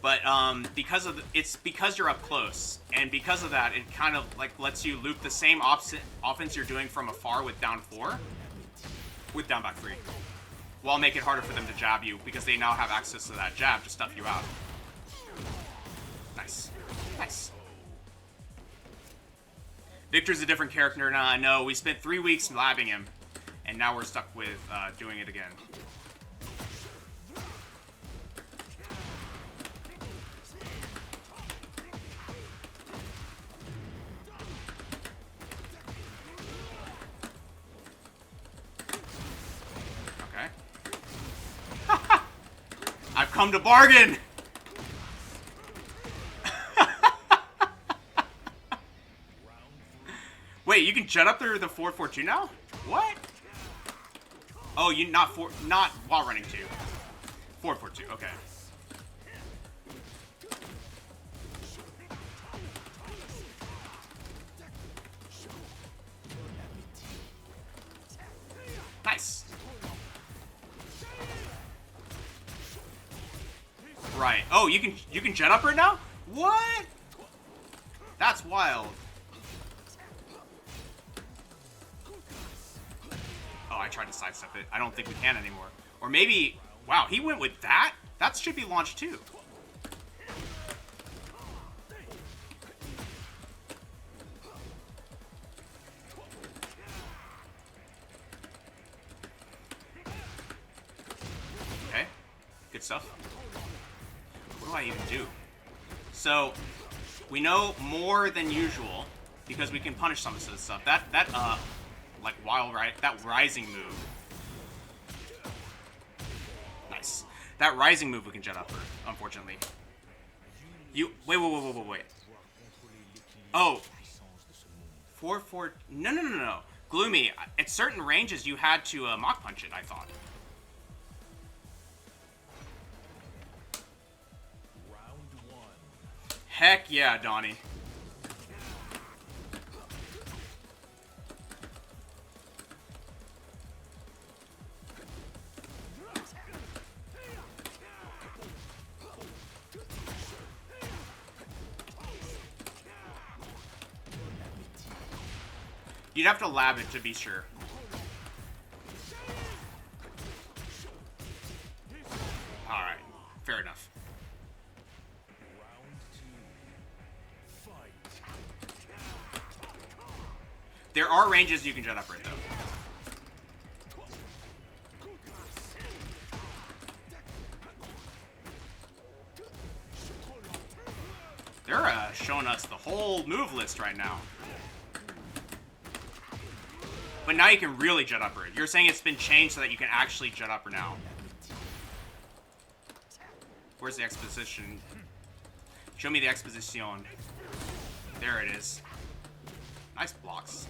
But because you're up close, and because of that, it kind of like lets you loop the same offense you're doing from afar with down 4, with down back 3, while make it harder for them to jab you because they now have access to that jab to stuff you out. Nice, nice. Victor's a different character now. I know we spent 3 weeks labbing him, and now we're stuck with doing it again. I've come to bargain! Wait, you can jet up there with the 4-4-2 now? What? Oh, you not while running 2. 4-4-2, okay. Nice. Right. Oh, you can jet up right now? What? That's wild. Oh, I tried to sidestep it. I don't think we can anymore. Or maybe... Wow, he went with that? That should be launched too. Okay. Good stuff. What do I even do? So, we know more than usual because we can punish some of this stuff. That rising move. Nice. That rising move we can jet up for, unfortunately. Wait. Oh. 4-4. No. Gloomy, at certain ranges you had to mock punch it, I thought. Heck yeah, Donnie. You'd have to lab it to be sure. There are ranges you can jet upright, though. They're showing us the whole move list right now. But now you can really jet upper. You're saying it's been changed so that you can actually jet upper now. Where's the exposition? Show me the exposition. There it is. Nice blocks.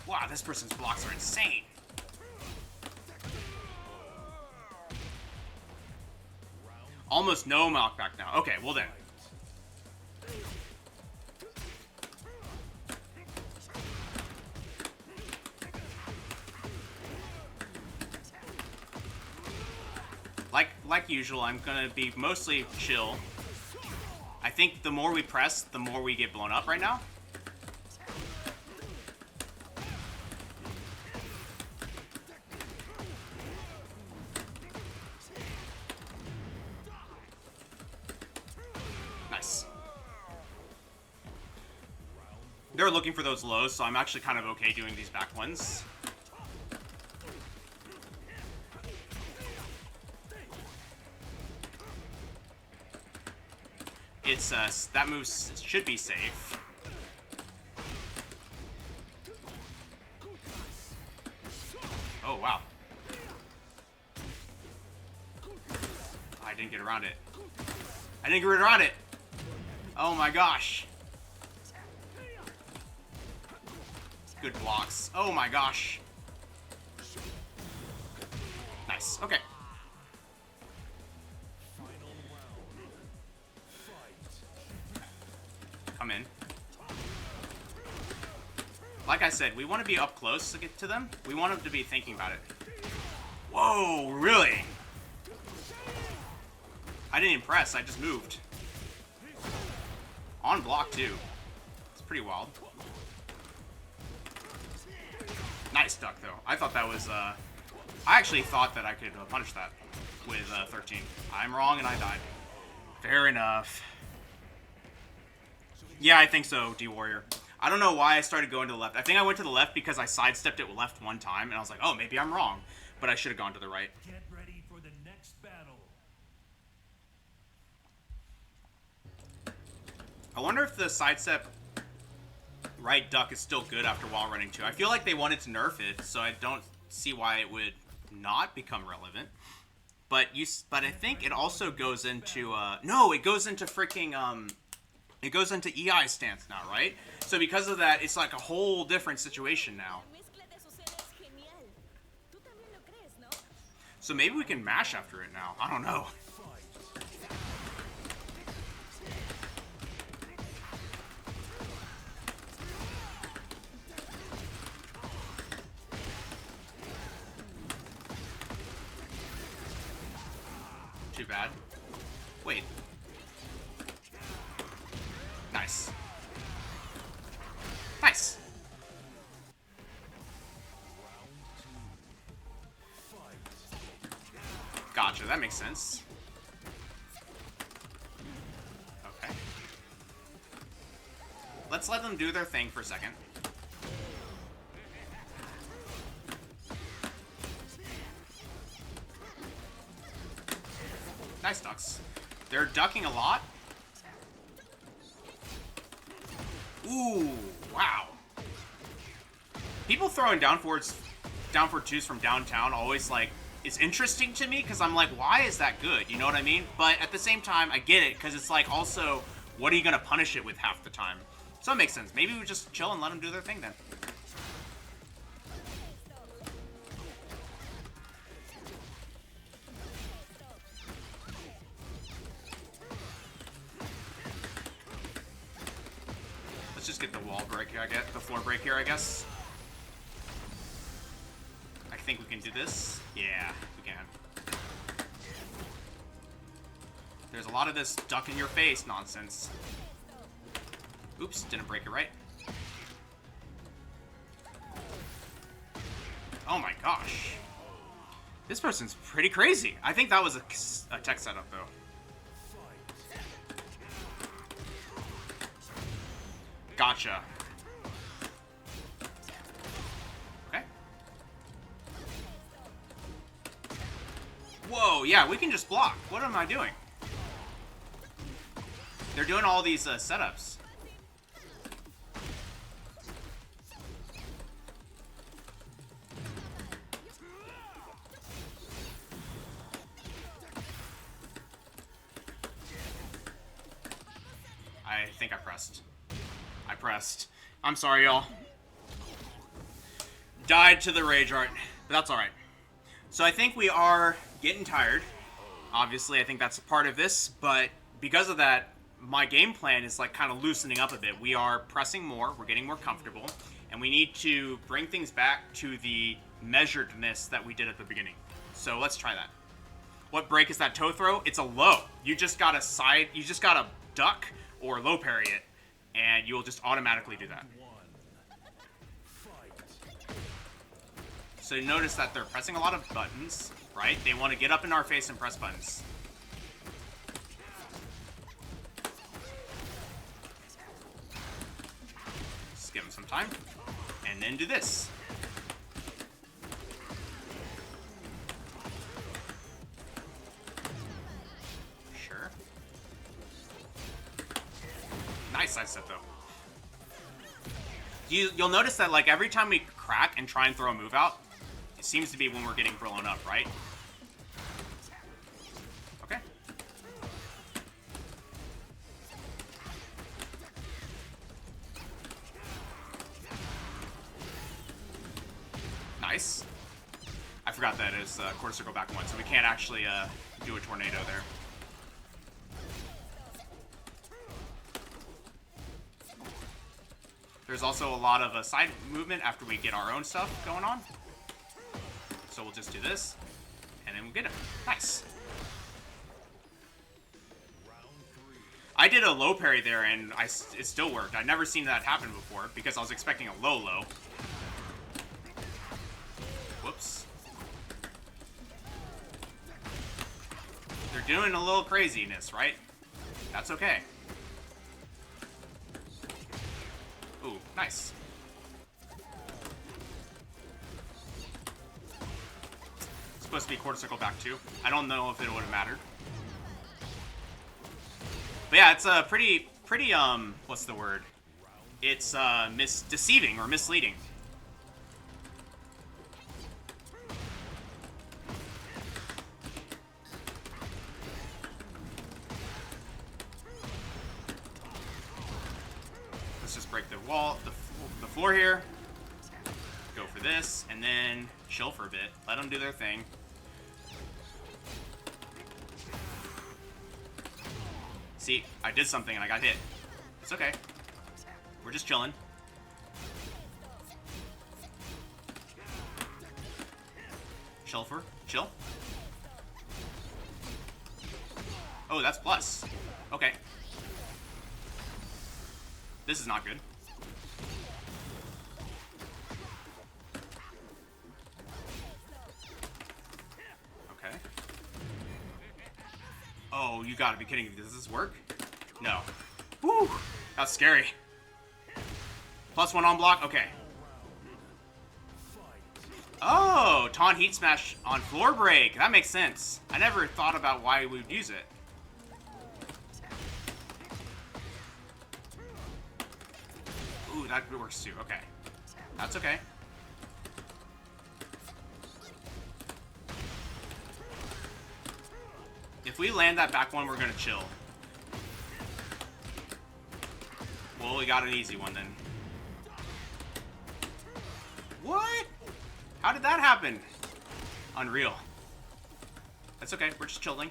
Wow, this person's blocks are insane. Almost no knockback now. Okay, well then. Like usual, I'm gonna be mostly chill. I think the more we press, the more we get blown up right now. Nice. They're looking for those lows, so I'm actually kind of okay doing these back ones. It's, that move should be safe. Oh, wow. I didn't get around it. I didn't get around it! Oh my gosh. Good blocks. Oh my gosh. Nice. Okay. Come in. Like I said, we want to be up close to get to them. We want them to be thinking about it. Whoa, really? I didn't impress, I just moved. On block, too. It's pretty wild. Nice duck, though. I thought that was, I actually thought that I could punish that with 13. I'm wrong and I died. Fair enough. Yeah, I think so, D-Warrior. I don't know why I started going to the left. I think I went to the left because I sidestepped it left one time, and I was like, oh, maybe I'm wrong. But I should have gone to the right. Get ready for the next battle. I wonder if the sidestep right duck is still good after wall running too. I feel like they wanted to nerf it, so I don't see why it would not become relevant. But I think it also goes into no, it goes into freaking it goes into EI stance now, right? So because of that, it's like a whole different situation now. So maybe we can mash after it now. I don't know. Too bad. Wait. Nice. Nice. Gotcha, that makes sense. Okay. Let's let them do their thing for a second. Nice ducks. They're ducking a lot. Ooh, wow. People throwing down for twos from downtown always, like, is interesting to me, because I'm like, why is that good? You know what I mean? But at the same time, I get it, because it's like, also, what are you going to punish it with half the time? So it makes sense. Maybe we just chill and let them do their thing then. Let's just get the wall break here, the floor break here, I guess. I think we can do this. Yeah, we can. There's a lot of this duck in your face nonsense. Oops, didn't break it right. Oh my gosh. This person's pretty crazy. I think that was a tech setup, though. Gotcha. Okay. Whoa, yeah, we can just block. What am I doing? They're doing all these setups. I think I pressed. I pressed. I'm sorry, y'all. Died to the rage art, but that's alright. So I think we are getting tired. Obviously, I think that's a part of this, but because of that, my game plan is like kind of loosening up a bit. We are pressing more, we're getting more comfortable, and we need to bring things back to the measuredness that we did at the beginning. So let's try that. What break is that toe throw? It's a low. You just gotta duck or low parry it, and you will just automatically do that. So you notice that they're pressing a lot of buttons, right? They want to get up in our face and press buttons. Just give them some time, and then do this. Sure. Nice side step though. You'll notice that like every time we crack and try and throw a move out, it seems to be when we're getting blown up, right? Okay. Nice. I forgot that it's quarter circle back one, so we can't actually do a tornado there. There's also a lot of side movement after we get our own stuff going on. So we'll just do this, and then we'll get him. Nice. I did a low parry there, and it still worked. I'd never seen that happen before, because I was expecting a low. Whoops. They're doing a little craziness, right? That's okay. Ooh, nice. Supposed to be quarter circle back too. I don't know if it would have mattered. But yeah, it's a pretty what's the word? It's deceiving or misleading. Let's just break the wall, the floor here. Go for this, and then chill for a bit. Let them do their thing. See, I did something and I got hit. It's okay. We're just chilling. Chill. Oh, that's plus. Okay. This is not good. Okay. Oh, you gotta be kidding me. Does this work? No. Woo! That's scary. +1 on block? Okay. Oh, taunt heat smash on floor break. That makes sense. I never thought about why we would use it. Ooh, that works too. Okay. That's okay. If we land that back one, we're gonna chill. Well, we got an easy one then. What? How did that happen? Unreal. That's okay, we're just chilling.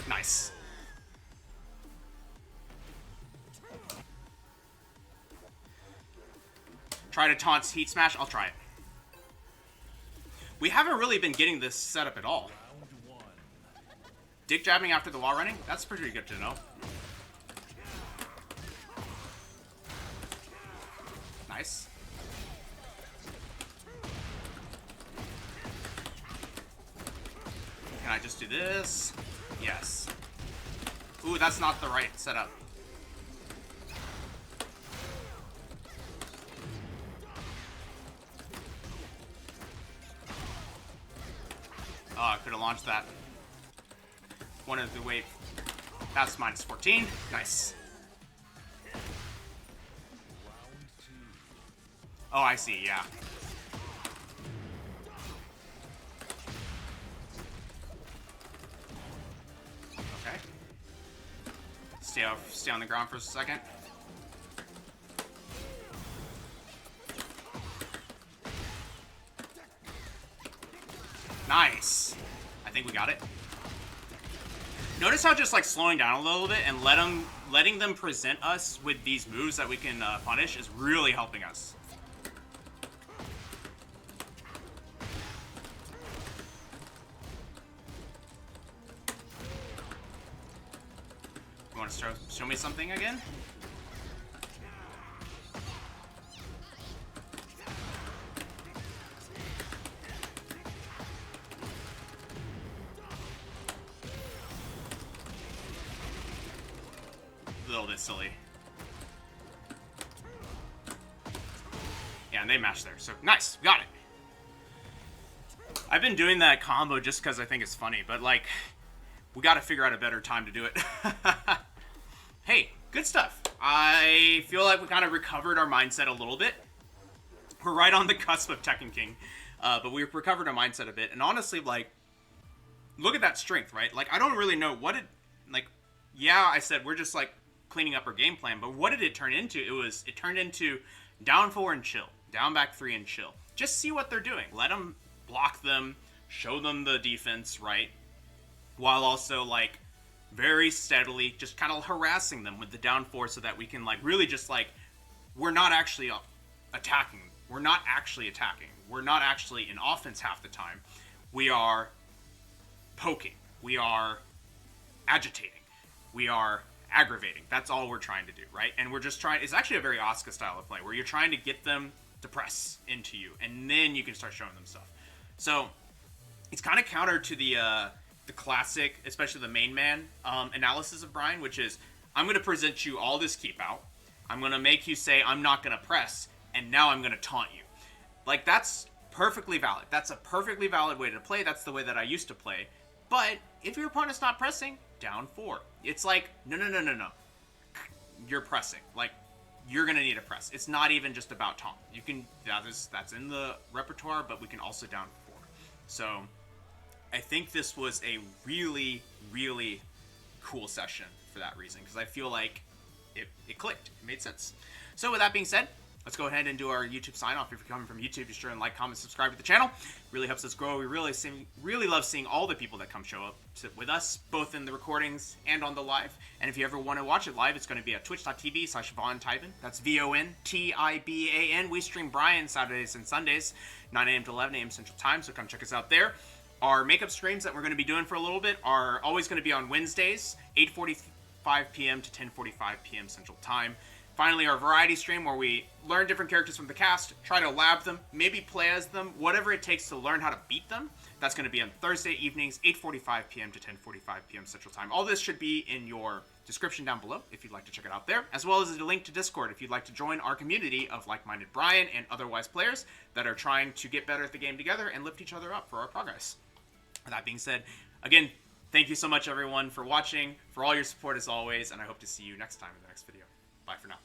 Nice. Try to taunt heat smash? I'll try it. We haven't really been getting this setup at all. Dick jabbing after the wall running? That's pretty good to know. Nice. Can I just do this? Yes. Ooh, that's not the right setup. Oh, I could have launched that. Wanted to wait. That's minus 14. Nice. Oh, I see, yeah. Okay. Stay on the ground for a second. Nice. I think we got it. Notice how just like slowing down a little bit and letting them present us with these moves that we can punish is really helping us. You want to show me something again? A little bit silly. Yeah, and they match there. So, nice. Got it. I've been doing that combo just because I think it's funny, but, like, we got to figure out a better time to do it. Hey, good stuff. I feel like we kind of recovered our mindset a little bit. We're right on the cusp of Tekken King, but we've recovered our mindset a bit. And honestly, like, look at that strength, right? Like, I don't really know what it, like, yeah, I said we're just, like, cleaning up our game plan, but what did it turn into? It turned into down 4 and chill, down back 3 and chill. Just see what they're doing. Let them block them, show them the defense, right? While also, like, very steadily just kind of harassing them with the down 4 so that we can, like, really just, like, we're not actually attacking. We're not actually attacking. We're not actually in offense half the time. We are poking. We are agitating. We are aggravating. That's all we're trying to do, right? And we're just trying, it's actually a very Asuka style of play where you're trying to get them to press into you and then you can start showing them stuff. So it's kind of counter to the classic, especially the main man analysis of Bryan, which is I'm going to present you all this keep out. I'm going to make you say I'm not going to press, and now I'm going to taunt you. Like, that's perfectly valid. That's a perfectly valid way to play. That's the way that I used to play. But if your opponent's not pressing, down 4. It's like, no. You're pressing. Like, you're going to need a press. It's not even just about taunt. You can, that's in the repertoire, but we can also down 4. So I think this was a really, really cool session for that reason, because I feel like it clicked. It made sense. So with that being said, let's go ahead and do our YouTube sign-off. If you're coming from YouTube, be sure and like, comment, subscribe to the channel. Really helps us grow. We really love seeing all the people that come show up with us, both in the recordings and on the live. And if you ever want to watch it live, it's going to be at twitch.tv/VonTiban. That's VonTiban. We stream Bryan Saturdays and Sundays, 9 a.m. to 11 a.m. Central Time, so come check us out there. Our makeup streams that we're going to be doing for a little bit are always going to be on Wednesdays, 8:45 p.m. to 10:45 p.m. Central Time. Finally, our variety stream where we learn different characters from the cast, try to lab them, maybe play as them, whatever it takes to learn how to beat them. That's going to be on Thursday evenings, 8:45 p.m. to 10:45 p.m. Central Time. All this should be in your description down below if you'd like to check it out there, as well as a link to Discord if you'd like to join our community of like-minded Bryan and otherwise players that are trying to get better at the game together and lift each other up for our progress. With that being said, again, thank you so much, everyone, for watching, for all your support as always, and I hope to see you next time in the next video. Bye for now.